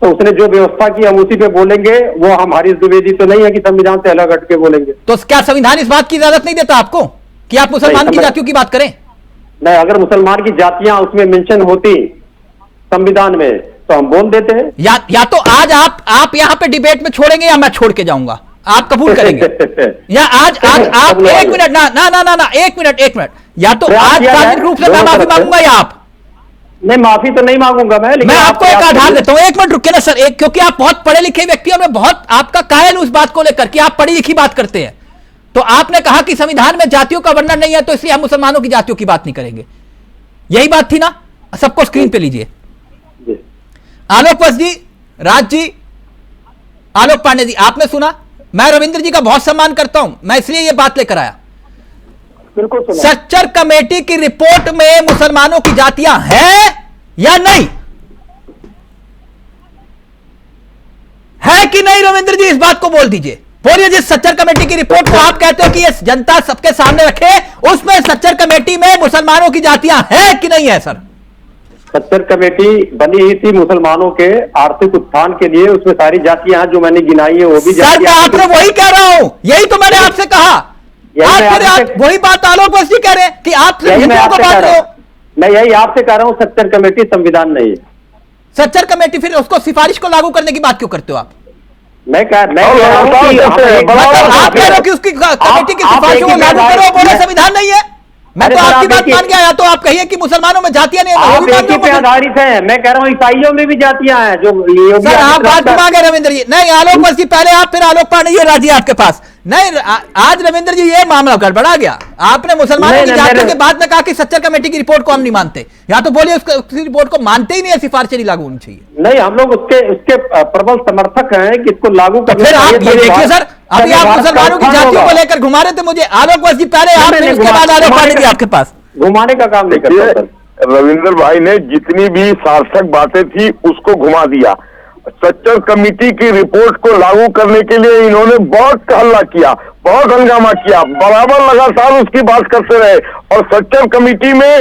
तो उसने जो व्यवस्था की हम उसी पे बोलेंगे। वो हम हरीश द्विवेदी तो नहीं है कि संविधान से अलग हट के बोलेंगे। तो क्या संविधान इस बात की इजाजत नहीं देता आपको कि आप मुसलमान की जातियों की बात करें? नहीं, अगर मुसलमान की जातियां उसमें मेंशन होती संविधान में तो हम बोल देते हैं। या तो आज आप यहाँ पे डिबेट में छोड़ेंगे या मैं छोड़ के जाऊंगा, आप कबूल करेंगे? या आज आप एक मिनट ना एक मिनट, या तो आज सार्वजनिक रूप से मैं माफी मांगूंगा या आप? नहीं, माफी तो नहीं मांगूंगा मैं आपको एक आधार देता हूं। एक मिनट रुकिए ना सर, क्योंकि आप बहुत पढ़े लिखे व्यक्ति और मैं बहुत आपका कायल हूं इस बात को लेकर कि आप पढ़ी लिखी बात करते हैं। तो आपने कहा कि संविधान में जातियों का वर्णन नहीं है तो इसलिए हम मुसलमानों की जातियों की बात नहीं करेंगे, यही बात थी ना? सबको स्क्रीन पे लीजिए। आलोक वत्स जी, राज जी, आलोक पांडे जी, आपने सुना। मैं रविंद्र जी का बहुत सम्मान करता हूं, मैं इसलिए यह बात लेकर आया। बिल्कुल। सच्चर कमेटी की रिपोर्ट में मुसलमानों की जातियां हैं या नहीं है कि नहीं? रविंद्र जी, इस बात को बोल दीजिए, बोलिए। जिस सच्चर कमेटी की रिपोर्ट को आप कहते हो कि ये जनता सबके सामने रखे, उसमें सच्चर कमेटी में मुसलमानों की जातियां हैं कि नहीं है? सर, सच्चर कमेटी बनी ही थी मुसलमानों के आर्थिक उत्थान के लिए, उसमें सारी जातियां जो मैंने गिनाई है वो भी सर, मैं आपसे वही कह रहा हूं, यही तो मैंने आपसे कहा। आप वही बात आलोक वत्स जी कह रहे हैं कि आप हिंदुओं को बांट रहे हो। मैं यही आपसे कह रहा हूं, सच्चर कमेटी संविधान नहीं है। सच्चर कमेटी, फिर उसको सिफारिश को लागू करने की बात क्यों करते हो आप? मैं कह रहा हूं कि आप कह रहे हो कि उसकी कमेटी की सिफारिश को लागू करो, बोले संविधान नहीं है। मैं तो आपकी बात मान गया, या तो आप कहिए कि मुसलमानों में जातियां नहीं है, पे आधारित है। मैं कह रहा हूं ईसाइयों में भी जातियां हैं जो। सर, आप बात घुमा गए रविंद्र जी। नहीं, आलोक वत्स जी पहले आप, फिर आलोक पांडे जी, राजी आपके पास। नहीं, आज रविंद्र जी ये मामला गड़बड़ा गया। आपने मुसलमानों की जातियों के बाद में कहा कि सच्चर कमेटी की रिपोर्ट को हम नहीं मानते, या तो बोलिए उसकी रिपोर्ट को मानते ही नहीं है, सिफारिशें नहीं लागू होनी चाहिए। नहीं, हम लोग उसके प्रबल समर्थक हैं कि इसको लागू करना। फिर आप ये देखिए सर, अभी आप मुसलमानों की जातियों को लेकर घुमा रहे थे मुझे। आलोक वत्स जी पहले आप, फिर उसके बाद आलोक पांडे जी आपके पास। घुमाने का काम नहीं करता। रविंद्र भाई ने जितनी भी सार्थक बातें थी उसको घुमा दिया। सच्चर कमेटी की रिपोर्ट को लागू करने के लिए इन्होंने बहुत हल्ला किया, बहुत हंगामा किया, बराबर लगातार उसकी बात करते रहे। और सच्चर कमेटी में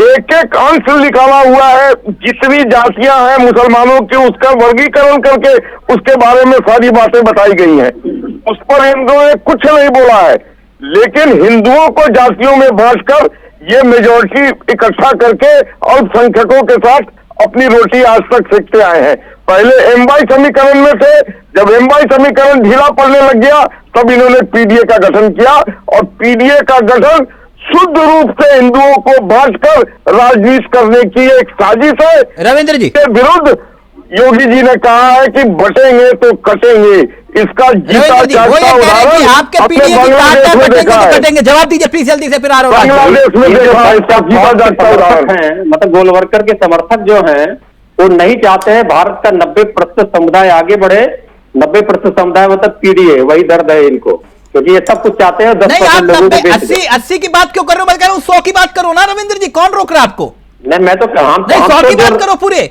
एक एक अंश निकाला हुआ है, जितनी जातियां हैं मुसलमानों की उसका वर्गीकरण करके उसके बारे में सारी बातें बताई गई हैं। उस पर हिंदुओं ने कुछ नहीं बोला है, लेकिन हिंदुओं को जातियों में बांटकर ये मेजोरिटी इकट्ठा करके अल्पसंख्यकों के साथ अपनी रोटी आज तक सेकते आए हैं। पहले एमवाई समीकरण में थे, जब एमवाई समीकरण ढीला पड़ने लग गया तब इन्होंने पीडीए का गठन किया, और पीडीए का गठन शुद्ध रूप से हिंदुओं को बांटकर राजनीति करने की एक साजिश है। रविंद्र जी के विरुद्ध योगी जी ने कहा है कि बटेंगे तो कटेंगे। इसका जीता जागता उदाहरण आपके पीडीए की काटना कटेंगे तो कटेंगे। जवाब दीजिए प्लीज जल्दी से, फिर आ रहा बांग्लादेश में देखा इसका जीता जागता उदाहरण है। मतलब गोलवरकर के समर्थक जो हैं वो नहीं चाहते हैं भारत का 90% समुदाय आगे बढ़े। 90% समुदाय मतलब पीडीए, वही दर्द है इनको, क्योंकि ये सब कुछ चाहते हैं। 10% लोगों को 80 की बात क्यों कर रहे हो? मैं कह रहा हूँ 100 की बात करो ना रविंद्र जी, कौन रोक रहा है आपको? नहीं, मैं तो 100 की बात करो पूरे।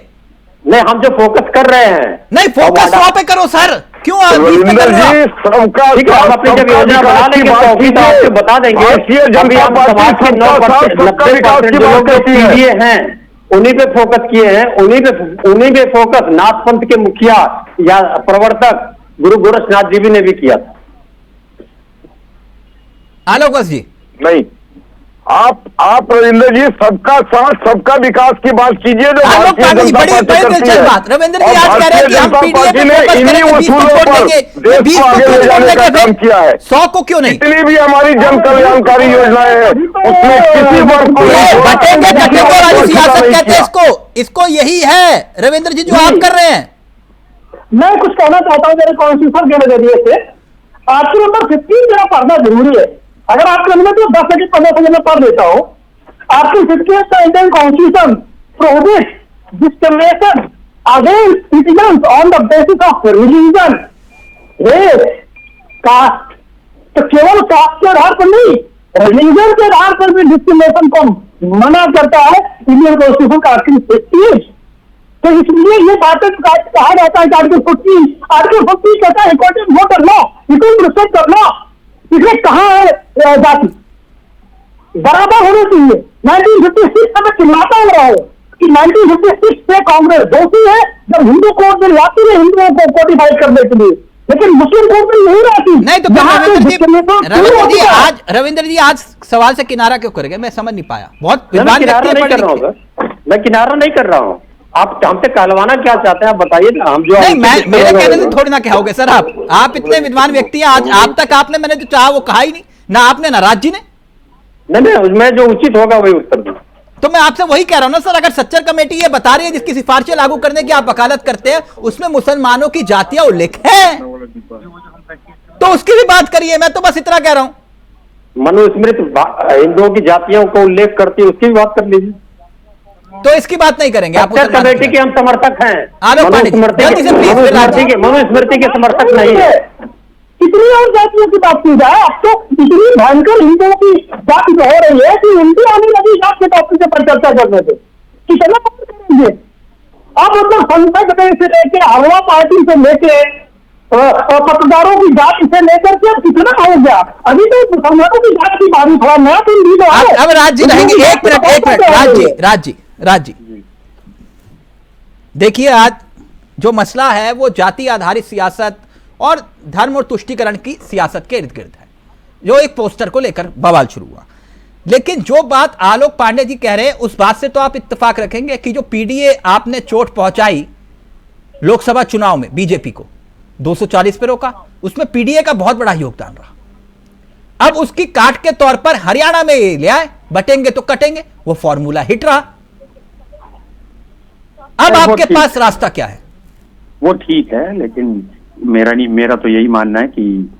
नहीं, हम जो फोकस कर रहे हैं, नहीं फोकस 100 पे करो सर, क्यों रविंद्र जी सबका हम अपनी जब योजना बना लेंगे तो आपको बता देंगे। अभी हम समाज के 90% जो लोग पीडीए हैं उन्हीं पे फोकस किए हैं, उन्हीं पे फोकस नाथपंथ के मुखिया या प्रवर्तक गुरु गोरक्षनाथ जी भी ने भी किया था। आलोक वत्स जी नहीं, आप रविंद्र जी सबका साथ सबका विकास की बात कीजिए जो भारतीय जनता पार्टी करती है। बात रविंद्र जी आज कह रहे हैं कि हम पीडीए ने इन्हीं उसूलों पर देश को आगे ले जाने का काम किया है। 100 को क्यों नहीं? इतनी भी हमारी जन कल्याणकारी योजनाएं हैं उसमें किसी बटेंगे कटेंगे वाली सियासत कहते हैं इसको यही है रविंद्र जी जो आप कर रहे हैं। मैं कुछ कहना चाहता हूं मेरे कॉन्स्टिट्यूशन के नजरिए से। आर्टिकल नंबर 15 जरा पढ़ना जरूरी है। अगर आपके अंदर तो 10 सेकंड 15 सेकंड में पढ़ देता हूँ। आर्टिकल 15 का Indian constitution prohibits discrimination against citizens on the basis of religion, race, caste. तो केवल कास्ट के आधार पर नहीं, रिलीजन के आधार पर भी डिस्क्रिमिनेशन को मना करता है इंडियन कॉन्स्टिट्यूशन का आर्टिकल 15। तो इसलिए ये बातें कहा जाता है कि आर्टिकल 15 कहता है equal voter law, equal respect कर लॉ। इसलिए कहाँ है जाति? बराबर होना चाहिए। 1956 में चिल्लाता रहा है कि 1956 से कांग्रेस दोषी है जब हिंदू कोर्ट में लाती है हिंदुओं को कोडिफाइड करने के लिए, लेकिन मुस्लिम कोर्ट में नहीं रहती। नहीं तो रविंद्र जी आज सवाल से किनारा क्यों करेंगे? मैं समझ नहीं पाया। बहुत मैं किनारा नहीं कर रहा हूँ सर, मैं किनारा नहीं कर रहा हूँ। आप हमसे कहलवाना क्या चाहते हैं आप बताइए ना। हम जो नहीं, मेरे कहने से थोड़ी ना कहोगे सर। आप इतने विद्वान व्यक्ति हैं, आज आप तक आपने मैंने जो चाहा वो कहा ही नहीं, ना आपने ना राज जी ने। नहीं, उसमें जो उचित होगा वही उत्तर दूं। तो मैं आपसे वही कह रहा हूं ना सर, अगर सच्चर कमेटी ये बता रही है जिसकी सिफारिशें लागू करने की आप वकालत करते हैं, उसमें मुसलमानों की जातियां उल्लेख है, तो उसकी भी बात करिए। मैं तो बस इतना कह रहा हूं। मनुस्मृति हिंदुओं की जातियों को उल्लेख करती है, उसकी भी बात कर लीजिए। तो इसकी बात नहीं करेंगे आप? सच्चर कमेटी के हम समर्थक हैं, मनुस्मृति के समर्थक नहीं है। कितनी और जातियों की बात की जाए? अब तो इतनी भयंकर हिंदुओं की जाति हो रही है कि हिंदी आने लगी जात के टॉपिक पर चर्चा करने से। कितना करेंगे अब? मतलब संसद में से लेके हवा पार्टी से लेके पत्रकारों की जाति से लेकर के अब कितना हो गया? अभी तो मुसलमानों की जाति की बारी थोड़ा नया दिन दी तो है। अब राज जी रहेंगे, एक मिनट राज जी देखिए, आज जो मसला है वो जाति आधारित सियासत और धर्म और तुष्टीकरण की सियासत के इर्द गिर्द है, जो एक पोस्टर को लेकर बवाल शुरू हुआ। लेकिन जो बात आलोक पांडे जी कह रहे हैं उस बात से तो आप इत्तेफाक रखेंगे कि जो पीडीए आपने चोट पहुंचाई लोकसभा चुनाव में बीजेपी को 240 पे रोका, उसमें पीडीए का बहुत बड़ा योगदान रहा। अब उसकी काट के तौर पर हरियाणा में ले आए, बटेंगे तो कटेंगे, वो फॉर्मूला हिट रहा। अब आपके पास रास्ता क्या है? वो ठीक है, लेकिन मेरा तो यही मानना है कि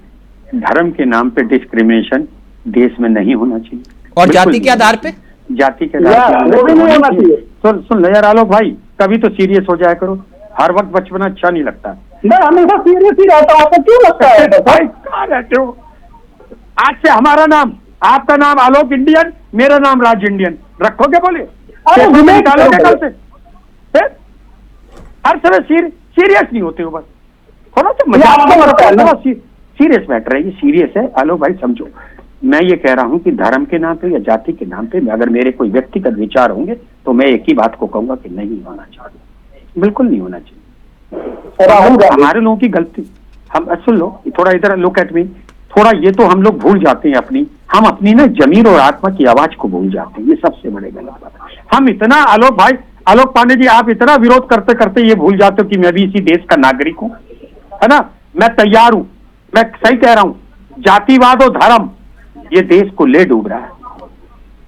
धर्म के नाम पे डिस्क्रिमिनेशन देश में नहीं होना चाहिए। और जाति के आधार पे? जाति के आधार पे नहीं होना चाहिए। सुन लो यार आलोक भाई, कभी तो सीरियस हो जाया करो। हर वक्त बचपना अच्छा नहीं लगता। मैं हमेशा सीरियस ही रहता हूँ, आपको क्यों लगता है? भाई कहाँ रहते हो? आज से हमारा नाम, आपका नाम आलोक इंडियन, मेरा नाम राज इंडियन रखोगे? बोले निकालोगे कल से? हर समय सीरियस नहीं होते हो, बस थोड़ा सा मजाक। सीरियस मैटर है, ये सीरियस है आलोक भाई, समझो। मैं ये कह रहा हूँ कि धर्म के नाम पे या जाति के नाम पे अगर मेरे कोई व्यक्तिगत विचार होंगे तो मैं एक ही बात को कहूंगा कि नहीं होना चाहिए, बिल्कुल नहीं होना चाहिए। हमारे लोगों की गलती, हम सुन लो थोड़ा, इधर लुक एट मी, थोड़ा ये तो हम लोग भूल जाते हैं हम अपनी ना जमीर और आत्मा की आवाज को भूल जाते हैं। ये सबसे बड़े गलत बात है। हम इतना आलोक पांडे जी, आप इतना विरोध करते करते ये भूल जाते हो कि मैं भी इसी देश का नागरिक हूं, है ना? मैं तैयार हूं, मैं सही कह रहा हूं। जातिवाद और धर्म ये देश को ले डूब रहा है।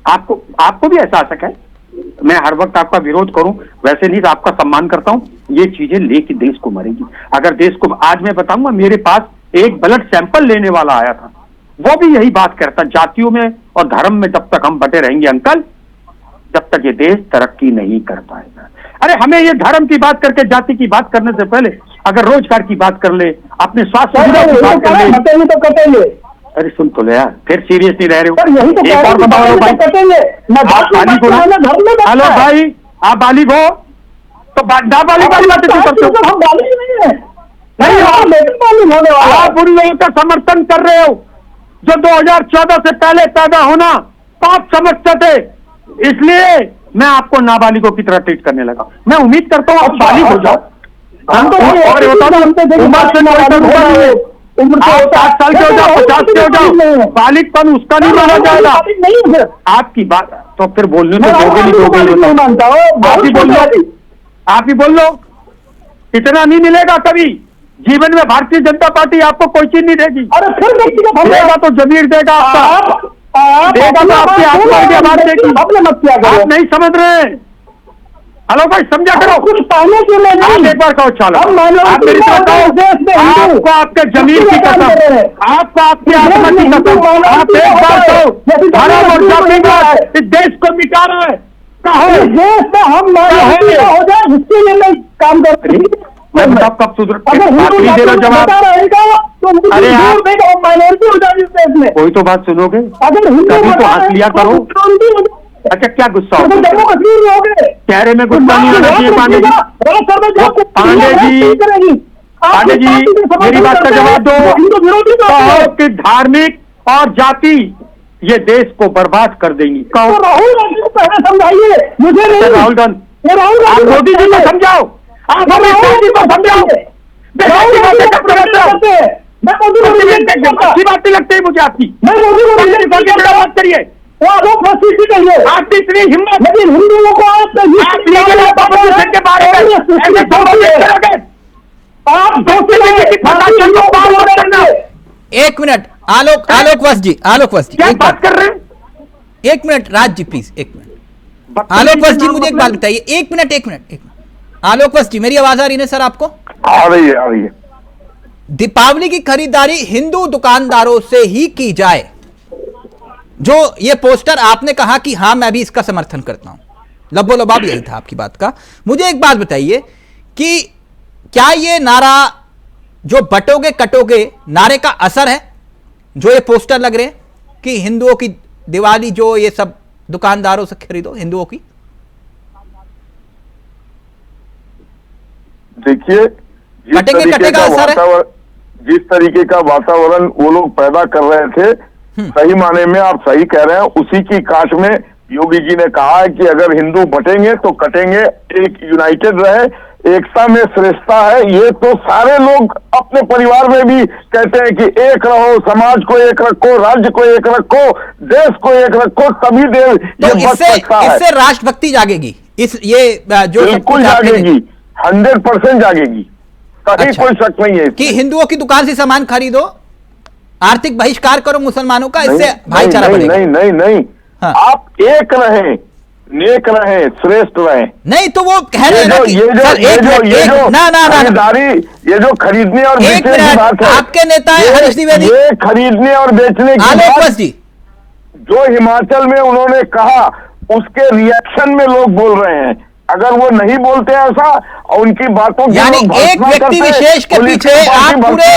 आपको भी एहसास है? मैं हर वक्त आपका विरोध करूं वैसे नहीं, तो आपका सम्मान करता हूं। ये चीजें लेके देश को मरेगी। अगर देश को, आज मैं बताऊंगा, मेरे पास एक ब्लड सैंपल लेने वाला आया था, वो भी यही बात करता, जातियों में और धर्म में जब तक हम बटे रहेंगे अंकल, जब तक ये देश तरक्की नहीं कर पाएगा। अरे हमें ये धर्म की बात करके, जाति की बात करने से पहले अगर रोजगार की बात कर ले, अपने स्वास्थ्य सुविधा की बात कर ले, तो कटेंगे। अरे सुन तो ले यार, फिर सीरियस नहीं रह रहे हो। एक और बताओ भाई, हेलो भाई, आप बालिग हो तो नाबालिग वाली बातें क्यों करते हो? आप उन लोगों का समर्थन कर रहे हो जो 2014 से पहले पैदा होना पाप समझते थे, इसलिए मैं आपको नाबालिगों की तरह ट्रीट करने लगा। मैं उम्मीद करता हूँ आप बालिग हो जाओ। उम्र 60 साल के हो जाओ, 50 के हो जाओ, बालिगपन उसका नहीं माना जाएगा। आपकी बात तो फिर बोलने तो दोगे नहीं दोगे, आप ही बोल लो। इतना नहीं मिलेगा कभी जीवन में। भारतीय जनता पार्टी आपको कोई चीज नहीं देगी। अरे फिर देगा तो जमीर देगा आपका, देगा तो आपकी आत्मा की आवाज देगी। आप नहीं समझ रहे, हेलो भाई, समझा करो। कुछ पाने के लिए नहीं। आप एक बार कहो चालो, हम आप मेरी तरफ कहो, आपको आपके जमीन की कसम, आपको आपकी आत्मा की कसम, आप एक बार कहो, धर्म और जाति का इस देश को मिटा रहा है, कहो इस देश में हम माइनॉरिटी का हो जाए, इसके लिए मैं काम करती हूँ। मैं बताओ कब सुधर, अगर आप नहीं दे रहे जवाब। बता रहेगा तो मुझे अरे आप- जोर देगा, हम माइनॉरिटी हो जाए इस देश में। कोई तो बात सुनोगे, अगर हिंदू कभी तो बता हंस रहे लिया हैं, करो। तो majority हो जाए। अच्छा क्या गुस्सा तो हो, जम्मू कश्मीर में हो गए। चेहरे में गुस्सा नहीं आना चाहिए पांडे जी। पांडे जी, पांडे जी, मेरी बात का जवाब दो। कहो कि धार्मिक और जाति ये देश को बर्बाद कर देंगी, कहो। राहुल गांधी को पहले समझाइए, मुझे नहीं। राहुल गांधी, ये राहुल आप गांधी मोदी जी को समझाओ, आप अमित शाह जी को समझाओ। राहुल गांधी को करते हैं। मैं मोदी को रिजेक्ट नहीं करता। अच्छी बात नहीं लगती है मुझे आपकी, मैं मोदी को रिजेक्ट नहीं करता। बात करिए। वो आरोप प्रस्तुति करिए, आपकी इतनी हिम्मत, लेकिन हिंदुओं को आप आप लीगल ऑपोजिशन के बारे में ऐसे संबोधित करोगे? आप एक मिनट, आलोक वत्स जी, क्या एक बात कर रहे हैं? एक मिनट राज जी, प्लीज एक मिनट। आलोक वत्स जी, मुझे एक बात बताइए, एक मिनट। आलोक वत्स जी, मेरी आवाज आ रही है सर आपको? आ रही है, आ रही है। दीपावली की खरीदारी हिंदू दुकानदारों से ही की जाए, जो ये पोस्टर आपने कहा कि हाँ मैं भी इसका समर्थन करता हूं, लबो लबाब यही था आपकी बात का। मुझे एक बात बताइए कि क्या ये नारा जो बटोगे कटोगे नारे का असर है, जो ये पोस्टर लग रहे हैं कि हिंदुओं की दिवाली जो ये सब दुकानदारों से खरीदो हिंदुओं की? देखिए, जिस तरीके का वातावरण वो लोग पैदा कर रहे थे, सही माने में आप सही कह रहे हैं, उसी की काट में योगी जी ने कहा है कि अगर हिंदू बटेंगे तो कटेंगे, एक यूनाइटेड रहे, एकता में श्रेष्ठता है। ये तो सारे लोग अपने परिवार में भी कहते हैं कि एक रहो, समाज को एक रखो, राज्य को एक रखो, देश को एक रखो, तभी देश तो ये बच सकता है। इससे राष्ट्रभक्ति जागेगी, जो बिल्कुल जागेगी, 100% जागेगी, कहीं अच्छा। कोई शक नहीं है कि हिंदुओं की दुकान से सामान खरीदो, आर्थिक बहिष्कार करो मुसलमानों का, इससे भाईचारा बढ़ेगा। नहीं, हाँ। आप एक रहें, नेक रहें, श्रेष्ठ रहें। नहीं तो वो कह रहे हैं ना कि सर ये जो खरीदने और बेचने की बात है, आपके नेता है हरीश द्विवेदी, ये खरीदने और बेचने की बात जी जो हिमाचल में उन्होंने कहा, उसके रिएक्शन में लोग बोल रहे हैं। अगर वो नहीं बोलते ऐसा और उनकी बातों की यानी एक व्यक्ति विशेष के पीछे आप पूरे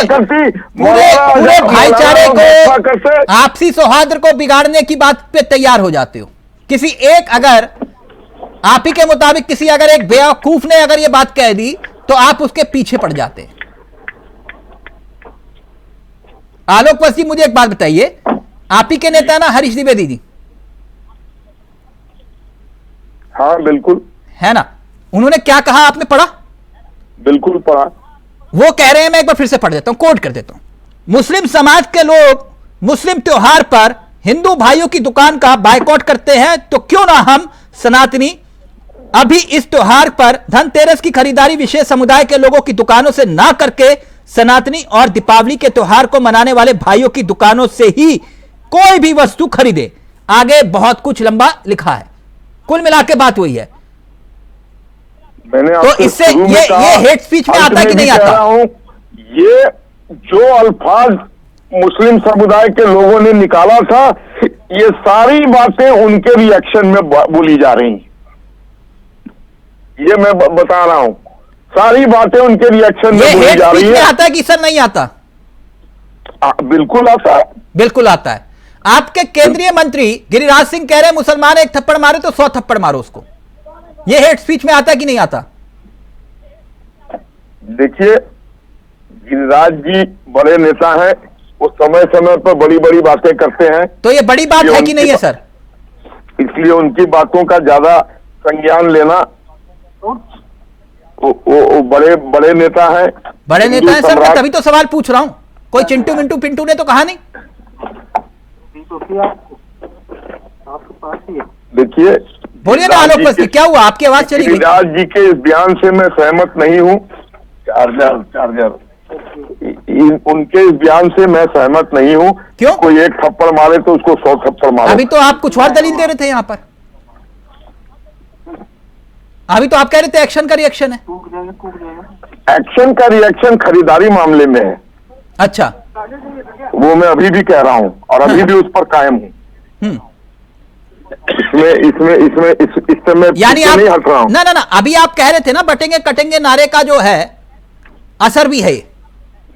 भाईचारे को, आपसी सौहार्द को बिगाड़ने की बात पे तैयार हो जाते हो। किसी एक, अगर आप ही के मुताबिक किसी अगर एक बेवकूफ ने अगर ये बात कह दी तो आप उसके पीछे पड़ जाते हैं। आलोक वत्स जी, मुझे एक बात बताइए, आप ही के नेता ना हरीश द्विवेदी जी? हाँ बिल्कुल है ना, उन्होंने क्या कहा आपने पढ़ा? बिल्कुल पढ़ा। वो कह रहे हैं, मैं एक बार फिर से पढ़ देता हूं, कोट कर देता हूं। मुस्लिम समाज के लोग मुस्लिम त्योहार पर हिंदू भाइयों की दुकान का बायकॉट करते हैं, तो क्यों ना हम सनातनी अभी इस त्योहार पर धनतेरस की खरीदारी विशेष समुदाय के लोगों की दुकानों से ना करके सनातनी और दीपावली के त्योहार को मनाने वाले भाइयों की दुकानों से ही कोई भी वस्तु खरीदे। आगे बहुत कुछ लंबा लिखा है, कुल मिला के बात वही है। मैंने तो इससे ये हेट स्पीच में आता है कि नहीं आता? ये जो अल्फाज मुस्लिम समुदाय के लोगों ने निकाला था, ये सारी बातें उनके रिएक्शन में बोली जा रही हैं। ये मैं बता रहा हूं, सारी बातें उनके रिएक्शन में बोली जा रही है। आता है कि सर नहीं आता? बिल्कुल आता है, बिल्कुल आता है। आपके केंद्रीय मंत्री गिरिराज सिंह कह रहे हैं मुसलमान एक थप्पड़ मारे तो 100 थप्पड़ मारो उसको। यह हेट स्पीच में आता है कि नहीं आता? देखिए, गिरिराज जी बड़े नेता हैं, वो समय समय पर बड़ी बड़ी बातें करते हैं। तो ये बड़ी बात है कि नहीं है सर? इसलिए उनकी बातों का ज्यादा संज्ञान लेना, वो बड़े बड़े नेता हैं, बड़े नेता हैं सर। मैं तभी तो सवाल पूछ रहा हूं, कोई चिंटू मिंटू पिंटू ने तो कहा नहीं। देखिए, बोलिए ना आलोक वत्स, क्या हुआ? आपकी आवाज चली गई। गिरिराज जी के इस बयान से मैं सहमत नहीं हूँ। चार्जर उनके इस बयान से मैं सहमत नहीं हूँ। क्यों? कोई एक थप्पड़ मारे तो उसको 100 थप्पड़ मारो। अभी तो आप कुछ और दलील दे रहे थे यहां पर। अभी तो आप कह रहे थे एक्शन का रिएक्शन है। एक्शन का रिएक्शन खरीदारी मामले में है। अच्छा, वो मैं अभी भी कह रहा हूं और अभी भी उस पर कायम हूं। इससे मैं यानी आप नहीं हट रहा हूं। ना ना ना, अभी आप कह रहे थे ना बटेंगे कटेंगे नारे का जो है असर भी है।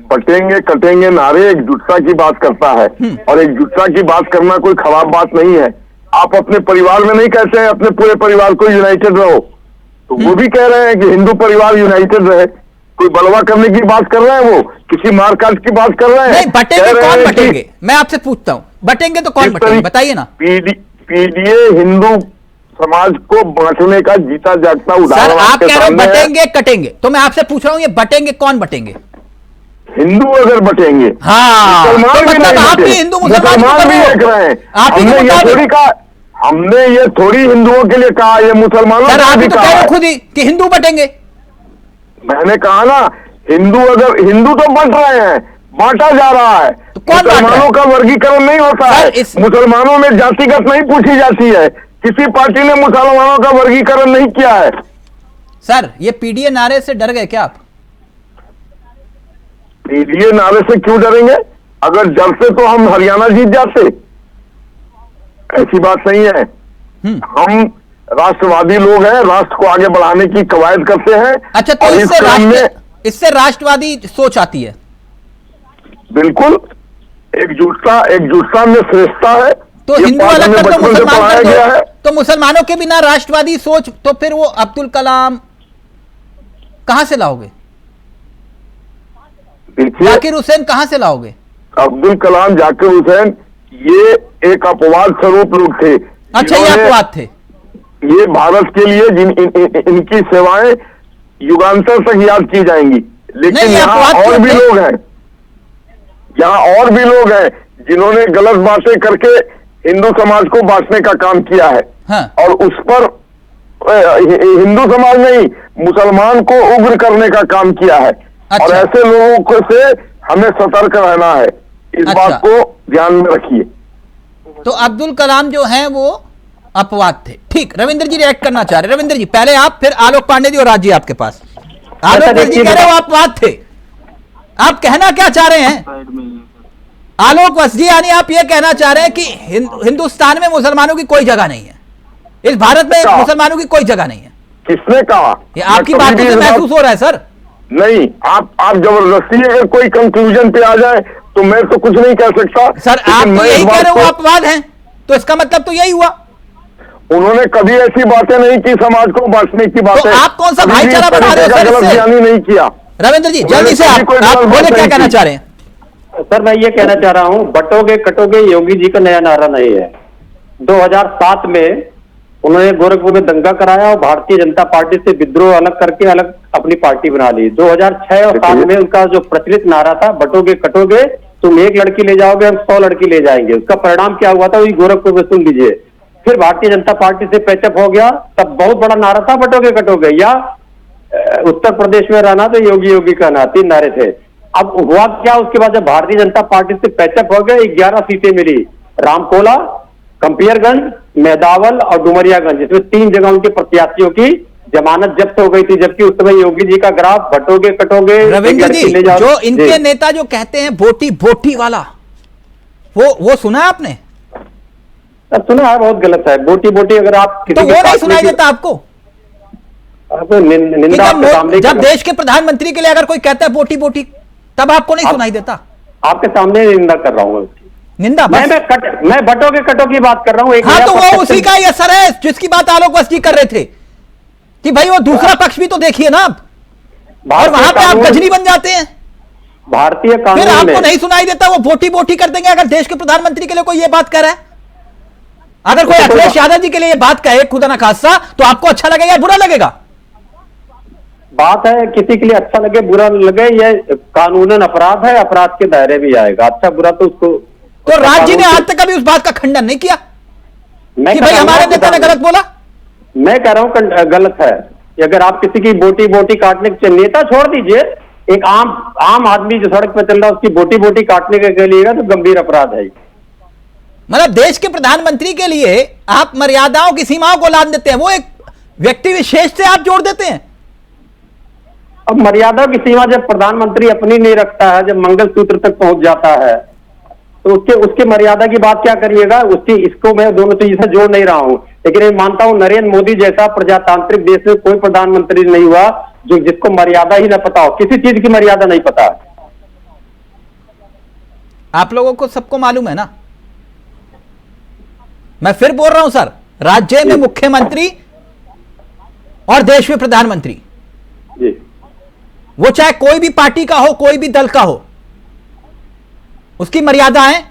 बटेंगे कटेंगे नारे एकजुटता की बात करता है, और एकजुटता की बात करना कोई खराब बात नहीं है। आप अपने परिवार में नहीं कहते हैं अपने पूरे परिवार को यूनाइटेड रहो, तो वो भी कह रहे हैं कि हिंदू परिवार यूनाइटेड रहे। कोई बलवा करने की बात कर रहे हैं, वो किसी मारकाट की बात कर रहे हैं। नहीं, बटेंगे कौन बटेंगे, मैं आपसे पूछता हूं, बटेंगे तो कौन बटेंगे, बताइए ना। पीडीए हिंदू समाज को बांटने का जीता जागता उदाहरण। सर आप कह रहे हो बटेंगे कटेंगे, तो मैं आपसे पूछ रहा हूं ये बटेंगे कौन बटेंगे? हिंदू अगर बटेंगे, हाँ, तो मतलब आप भी हिंदू मुसलमान भी देख रहे हैं। हमने ये थोड़ी कहा, हमने ये थोड़ी हिंदुओं के लिए कहा, ये मुसलमानों सर आप भी तो कह रहे हो खुद ही कि हिंदू बटेंगे। मैंने कहा ना, हिंदू तो बट रहे हैं, बांटा जा रहा है। तो कौन मुसलमानों का वर्गीकरण नहीं होता है। मुसलमानों में जातिगत नहीं पूछी जाती है। किसी पार्टी ने मुसलमानों का वर्गीकरण नहीं किया है। सर ये पीडीए नारे से डर गए क्या आप? पीडीए नारे से क्यों डरेंगे? अगर डरते तो हम हरियाणा जीत जाते। ऐसी बात नहीं है। हम राष्ट्रवादी लोग हैं, राष्ट्र को आगे बढ़ाने की कवायद करते हैं। अच्छा, तो इससे राष्ट्रवादी सोच आती है। बिल्कुल, एकजुटता में श्रेष्ठता है। तो हिंदू अलग कर दो, मुसलमान कर दो, तो मुसलमानों के बिना राष्ट्रवादी सोच, तो फिर वो अब्दुल कलाम कहां से लाओगे? जाकिर हुसैन कहां से लाओगे? अब्दुल कलाम, जाकिर हुसैन ये एक अपवाद स्वरूप लोग थे। अच्छा, ये अपवाद थे। ये भारत के लिए इनकी सेवाएं युगांतर तक याद की जाएंगी। लेकिन यहाँ और भी लोग हैं, जिन्होंने गलत बातें करके हिंदू समाज को बांटने का काम किया है। हाँ। और उस पर हिंदू समाज नहीं, मुसलमान को उग्र करने का काम किया है। अच्छा। और ऐसे लोगों को से हमें सतर्क रहना है। इस बात को ध्यान में रखिए। तो अब्दुल कलाम जो हैं वो अपवाद थे। ठीक, रविंद्र जी रिएक्ट करना चाह रहे। रविंद्र जी पहले आप, फिर आलोक पांडे जी और राज जी आपके पास। आलोक जी कह रहे हो अपवाद थे, आप कहना क्या चाह रहे हैं? आलोक वस जी, यानी आप ये कहना चाह रहे हैं कि हिंदुस्तान में मुसलमानों की कोई जगह नहीं है, इस भारत में मुसलमानों की कोई जगह नहीं है। किसने कहा? ये आपकी बातों से महसूस हो रहा है सर। नहीं, आप जबरदस्ती अगर कोई कंक्लूजन पे आ जाए तो मैं तो कुछ नहीं कह सकता। सर आप तो यही कह रहे हो अपवाद हैं, तो इसका मतलब तो यही हुआ। उन्होंने कभी ऐसी बातें नहीं की समाज को बांटने की बातें। तो आप कौन सा भाईचारा बढ़ा रहे हो सर? गलत बयानी नहीं किया। रविंद्र जी जल्दी से आप बोले, क्या कहना चाह रहे हैं? सर मैं ये कहना चाह रहा हूं, बटोगे कटोगे योगी जी का नया नारा नहीं है। 2007 में उन्होंने गोरखपुर में दंगा कराया और भारतीय जनता पार्टी से विद्रोह अलग करके अलग अपनी पार्टी बना ली। 2006 और 7 में उनका जो प्रचलित नारा था, बटोगे कटोगे, तुम एक लड़की ले जाओगे हम 100 लड़की ले जाएंगे, उसका परिणाम क्या हुआ था वही गोरखपुर में सुन लीजिए। फिर भारतीय जनता पार्टी से पैचअप हो गया, तब बहुत बड़ा नारा था बटोगे कटोगे, या उत्तर प्रदेश में रहना तो योगी योगी कहना, 3 नारे थे। अब हुआ क्या, उसके बाद जब भारतीय जनता पार्टी से पैचअप हो गया, 11 सीटें मिली, रामकोला, कंपियरगंज, मेदावल और डुमरियागंज, इसमें 3 जगह उनके प्रत्याशियों की जमानत जब्त हो गई थी। जबकि उस समय योगी जी का ग्राफ बटोगे कटोगे। रविंद्र जी जो इनके नेता जो कहते हैं बोटी बोटी वाला, वो सुना है आपने? सुना है, बहुत गलत है। बोटी बोटी अगर आप तो वो नहीं सुनाई देता आपको? निंदा जब देश के प्रधानमंत्री के लिए अगर कोई कहता है बोटी बोटी, तब आपको नहीं सुनाई देता? आपके सामने निंदा कर रहा हूँ। निंदा बस? मैं बटोगे कटो की बात कर रहा हूँ। हाँ, तो वो उसी का ही असर है जिसकी बात आलोक वस जी कर रहे थे कि भाई वो दूसरा पक्ष भी तो देखिए ना आप, और वहां पे आप गजनी बन जाते हैं। भारतीय कानून फिर आपको नहीं सुनाई देता, वो बोटी बोटी कर देंगे। अगर देश के प्रधानमंत्री के लिए कोई ये बात कर रहा है, अगर कोई अखिलेश यादव जी के लिए ये बात कहे खुदा ना खासा, तो आपको अच्छा लगेगा या बुरा लगेगा? बात है किसी के लिए अच्छा लगे बुरा लगे, ये कानूनन अपराध है, अपराध के दायरे भी आएगा। अच्छा बुरा तो उसको, तो राज्य जी ने आज तक कभी उस बात का खंडन नहीं किया कि भाई हमारे नेता ने गलत बोला? मैं कह रहा हूं गलत है। अगर आप किसी की बोटी बोटी काटने के, नेता छोड़ दीजिए, एक आम आदमी जो सड़क पर चल रहा है उसकी बोटी बोटी काटने के लिए तो गंभीर अपराध है। मतलब देश के प्रधानमंत्री के लिए आप मर्यादाओं की सीमाओं को लाद देते हैं। वो एक व्यक्ति विशेष से आप जोड़ देते हैं। अब मर्यादा की सीमा जब प्रधानमंत्री अपनी नहीं रखता है, जब मंगलसूत्र तक पहुंच जाता है, तो उसके मर्यादा की बात क्या करिएगा। इसको मैं दोनों चीज से जोड़ नहीं रहा हूं, लेकिन मैं मानता हूं नरेंद्र मोदी जैसा प्रजातांत्रिक देश में कोई प्रधानमंत्री नहीं हुआ जिसको मर्यादा ही ना पता हो, किसी चीज की मर्यादा नहीं पता। आप लोगों को सबको मालूम है ना, मैं फिर बोल रहा हूं सर, राज्य में मुख्यमंत्री और देश में प्रधानमंत्री, जी, वो चाहे कोई भी पार्टी का हो, कोई भी दल का हो, उसकी मर्यादाएं,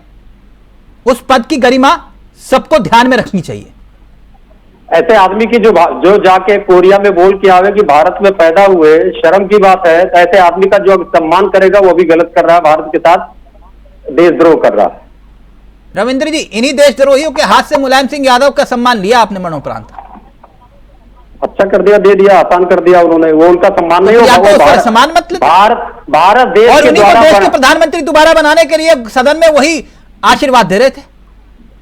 उस पद की गरिमा सबको ध्यान में रखनी चाहिए। ऐसे आदमी की जो जाके कोरिया में बोल के आवे कि भारत में पैदा हुए, शर्म की बात है। तो ऐसे आदमी का जो सम्मान करेगा वो भी गलत कर रहा है, भारत के साथ देशद्रोह कर रहा है। रविंद्र जी, इन्हीं देशद्रोहियों के हाथ से मुलायम सिंह यादव का सम्मान लिया आपने मरणोपरांत। अच्छा कर दिया, दे दिया, आसान कर दिया उन्होंने, वो उनका सम्मान नहीं होगा। सम्मान मतलब भारत देश और के उन्हीं को द्वारा देश के प्रधानमंत्री दोबारा बनाने के लिए सदन में वही आशीर्वाद दे रहे थे।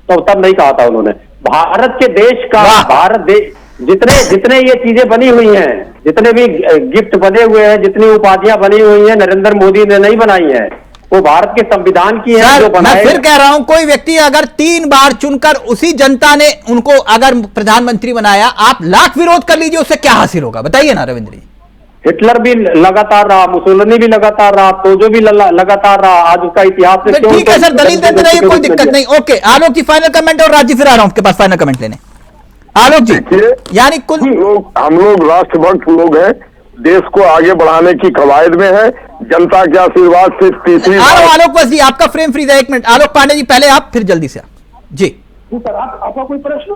तो तब नहीं कहा था उन्होंने। भारत के देश का, भारत देश जितने ये चीजें बनी हुई हैं, जितने भी गिफ्ट बने हुए हैं, जितनी उपाधियां बनी हुई हैं, नरेंद्र मोदी ने नहीं बनाई हैं, वो भारत के संविधान की है जो बनाए। मैं फिर कह रहा हूं, कोई व्यक्ति अगर 3 बार चुनकर उसी जनता ने उनको अगर प्रधानमंत्री बनाया, आप लाख विरोध कर लीजिए, उससे क्या हासिल होगा बताइए ना रविंद्र जी। हिटलर भी लगातार रहा, मुसोलिनी भी लगातार रहा, तोजो भी लगातार रहा, आज उसका इतिहास से क्यों? ठीक है सर, दलील देते रहिए, कोई दिक्कत नहीं। ओके आलोक जी फाइनल कमेंट, और राज्य फिर आ रहा हूं आपके पास फाइनल कमेंट लेने। आलोक जी, यानी कुल हम लोग राष्ट्रभक्त लोग हैं, देश को आगे बढ़ाने की कवायद में है, जनता के आशीर्वाद से तीसरी आलोक बस जी आपका फ्रेम फ्रीज है, 1 मिनट। आलोक पांडे जी पहले आप, फिर जल्दी से आप जी। सर आपका कोई प्रश्न?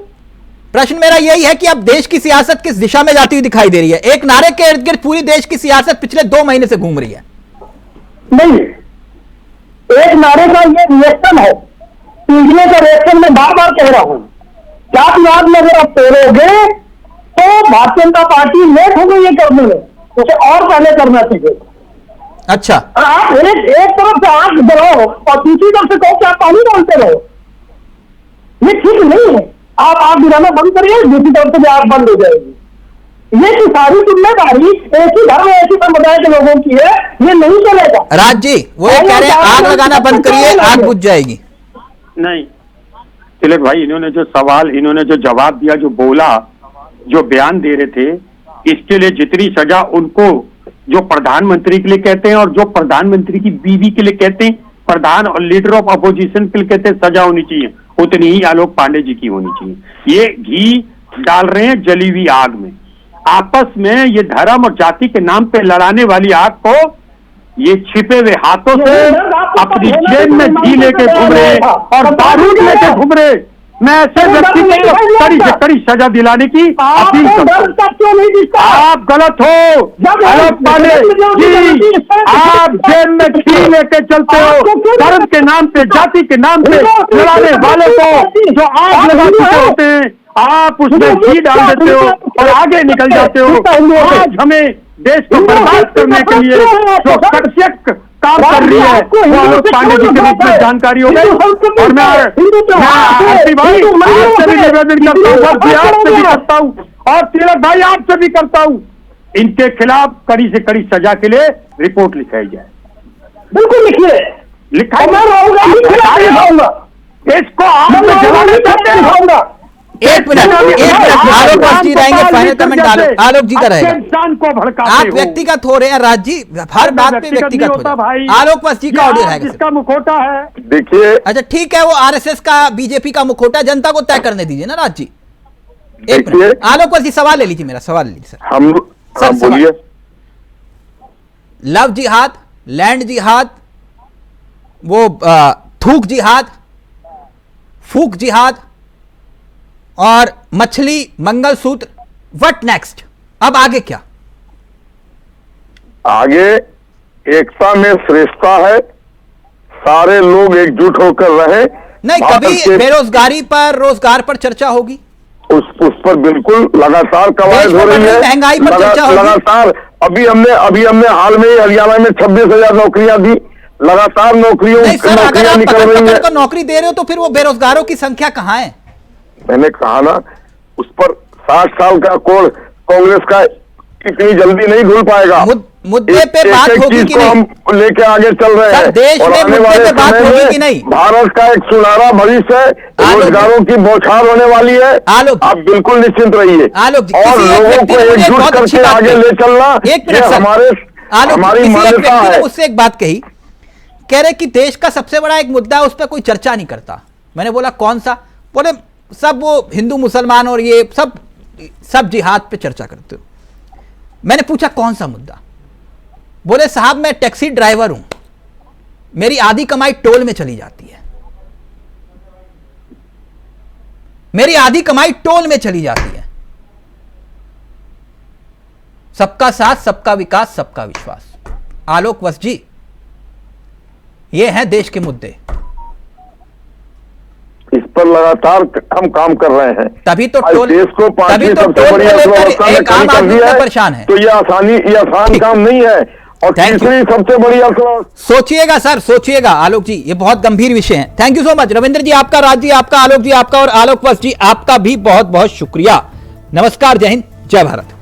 प्रश्न मेरा यही है कि अब देश की सियासत किस दिशा में जाती हुई दिखाई दे रही है? एक नारे के इर्द गिर्द पूरी देश की सियासत पिछले 2 महीने से घूम रही है। नहीं, एक नारे का ये रिएक्शन है, पिछले का रिएक्शन में बार बार कह रहा हूं, जातिवाद में अगर आप तोड़ोगे तो भारतीय जनता पार्टी लेट हो गई ये करने में, उसे और पहले करना चाहिए। अच्छा, आप एक तरफ से आग जलाओ और दूसरी तरफ से कहो कि आप पानी डालते रहो, ये ठीक नहीं है। आप आग गिराना बंद करिए, दूसरी तरफ से भी आग बंद हो जाएगी। ये की सारी जिम्मेदारी एक ही धर्म, एक ही समुदाय के लोगों की है, ये नहीं चलेगा। राज जी वो ये कह रहे हैं आग लगाना बंद करिए, आग बुझ जाएगी। नहीं तिलक भाई, इन्होंने जो सवाल, इन्होंने जो जवाब दिया, जो बोला, जो बयान दे रहे थे, इसके लिए जितनी सजा उनको जो प्रधानमंत्री के लिए कहते हैं और जो प्रधानमंत्री की बीवी के लिए कहते हैं, प्रधान और लीडर ऑफ अपोजिशन के लिए कहते हैं सजा होनी चाहिए, उतनी ही आलोक पांडे जी की होनी चाहिए। ये घी डाल रहे हैं जली हुई आग में, आपस में ये धर्म और जाति के नाम पे लड़ाने वाली आग को ये छिपे हुए हाथों से अपनी जेब में घी लेके घूम रहे और बारूद लेके घूम रहे। मैं ऐसे व्यक्ति को कड़ी से कड़ी सजा दिलाने की अपील करता हूं। आप गलत हो आलोक पांडे जी, आप जेब में घी लेके चलते हो, धर्म के नाम पे, जाति के नाम पे लड़ाने वाले को जो आग लगा चुके होते हैं, आप उसमें घी डाल देते हो और आगे निकल जाते हो। आज हमें देश को बर्बाद करने के लिए जो शख्सियत काम कर रही है वो आलोक पांडे जी के रूप में जानकारी हो गई। और मैं भाई आपसे भी निवेदन करता हूँ, आपसे भी करता हूँ और तिलक भाई आपसे भी करता हूँ, इनके खिलाफ कड़ी से कड़ी सजा के लिए रिपोर्ट लिखाई जाए। बिल्कुल लिखिए, लिखाई इसको आप दिखाऊंगा। एक मिनट आलोक बस जी रहेंगे, फाइनल कमेंट आलोक जी का रहेगा। इंसान को भड़काते आप हो। व्यक्तिगत हो रहे हैं राज जी, हर बात पे व्यक्तिगत हो भाई। आलोक बस जी का ऑडियो रहेगा जिसका मुखौटा है, देखिए। अच्छा ठीक है, वो आरएसएस का, बीजेपी का मुखौटा, जनता को तय करने दीजिए ना राज जी। एक मिनट आलोक बस जी सवाल ले लीजिए, मेरा सवाल ले लीजिए सर। हम बोलिए। लव जिहाद, लैंड जिहाद, वो थूक जिहाद, फूक जिहाद और मछली मंगलसूत्र, व्हाट नेक्स्ट? अब आगे क्या? आगे एकता में श्रेष्ठता है, सारे लोग एकजुट होकर रहे। नहीं, कभी बेरोजगारी पर, रोजगार पर चर्चा होगी, उस पर बिल्कुल लगातार कवायद हो रही है, महंगाई पर चर्चा होगी लगातार। अभी हमने हाल में ही हरियाणा में 26,000 नौकरियां दी, लगातार नौकरियां निकल रही है। नौकरी दे रहे हो तो फिर वो बेरोजगारों की संख्या कहां है? मैंने कहा ना, उस पर 60 साल का कोड कांग्रेस का इतनी जल्दी नहीं धुल पाएगा। मुद्दे पे बात होगी कि नहीं? हम लेके आगे चल रहे हैं देश में मुद्दे पे बात होगी कि नहीं? भारत का एक सुनहरा भविष्य है, रोजगारों की बौछार होने वाली है। आप बिल्कुल निश्चिंत रहिए और लोगों को एकजुट करके आगे ले चलना, ये हमारी मान्यता है। उससे एक बात कही, कह रहे कि देश का सबसे बड़ा एक मुद्दा है, उस पर कोई चर्चा नहीं करता। मैंने बोला कौन सा? बोले सब वो हिंदू मुसलमान और ये सब जिहाद पे चर्चा करते हो। मैंने पूछा कौन सा मुद्दा? बोले साहब मैं टैक्सी ड्राइवर हूं, मेरी आधी कमाई टोल में चली जाती है, मेरी आधी कमाई टोल में चली जाती है। सबका साथ, सबका विकास, सबका विश्वास। आलोक वत्स जी, ये हैं देश के मुद्दे, इस पर लगातार हम काम कर रहे हैं। तभी तो टोल, देश को पांचवी सबसे बड़ी अर्थव्यवस्था में खड़ी कर दिया है, तो ये आसान काम नहीं है। और तीसरी सबसे बड़ी अर्थव्यवस्था। सोचिएगा सर, सोचिएगा आलोक जी, ये बहुत गंभीर विषय है। Thank you so much Ravindra ji, आपका, राज जी आपका, आलोक जी आपका और आलोक वत्स जी आपका भी बहुत बहुत शुक्रिया। नमस्कार, जय हिंद, जय भारत।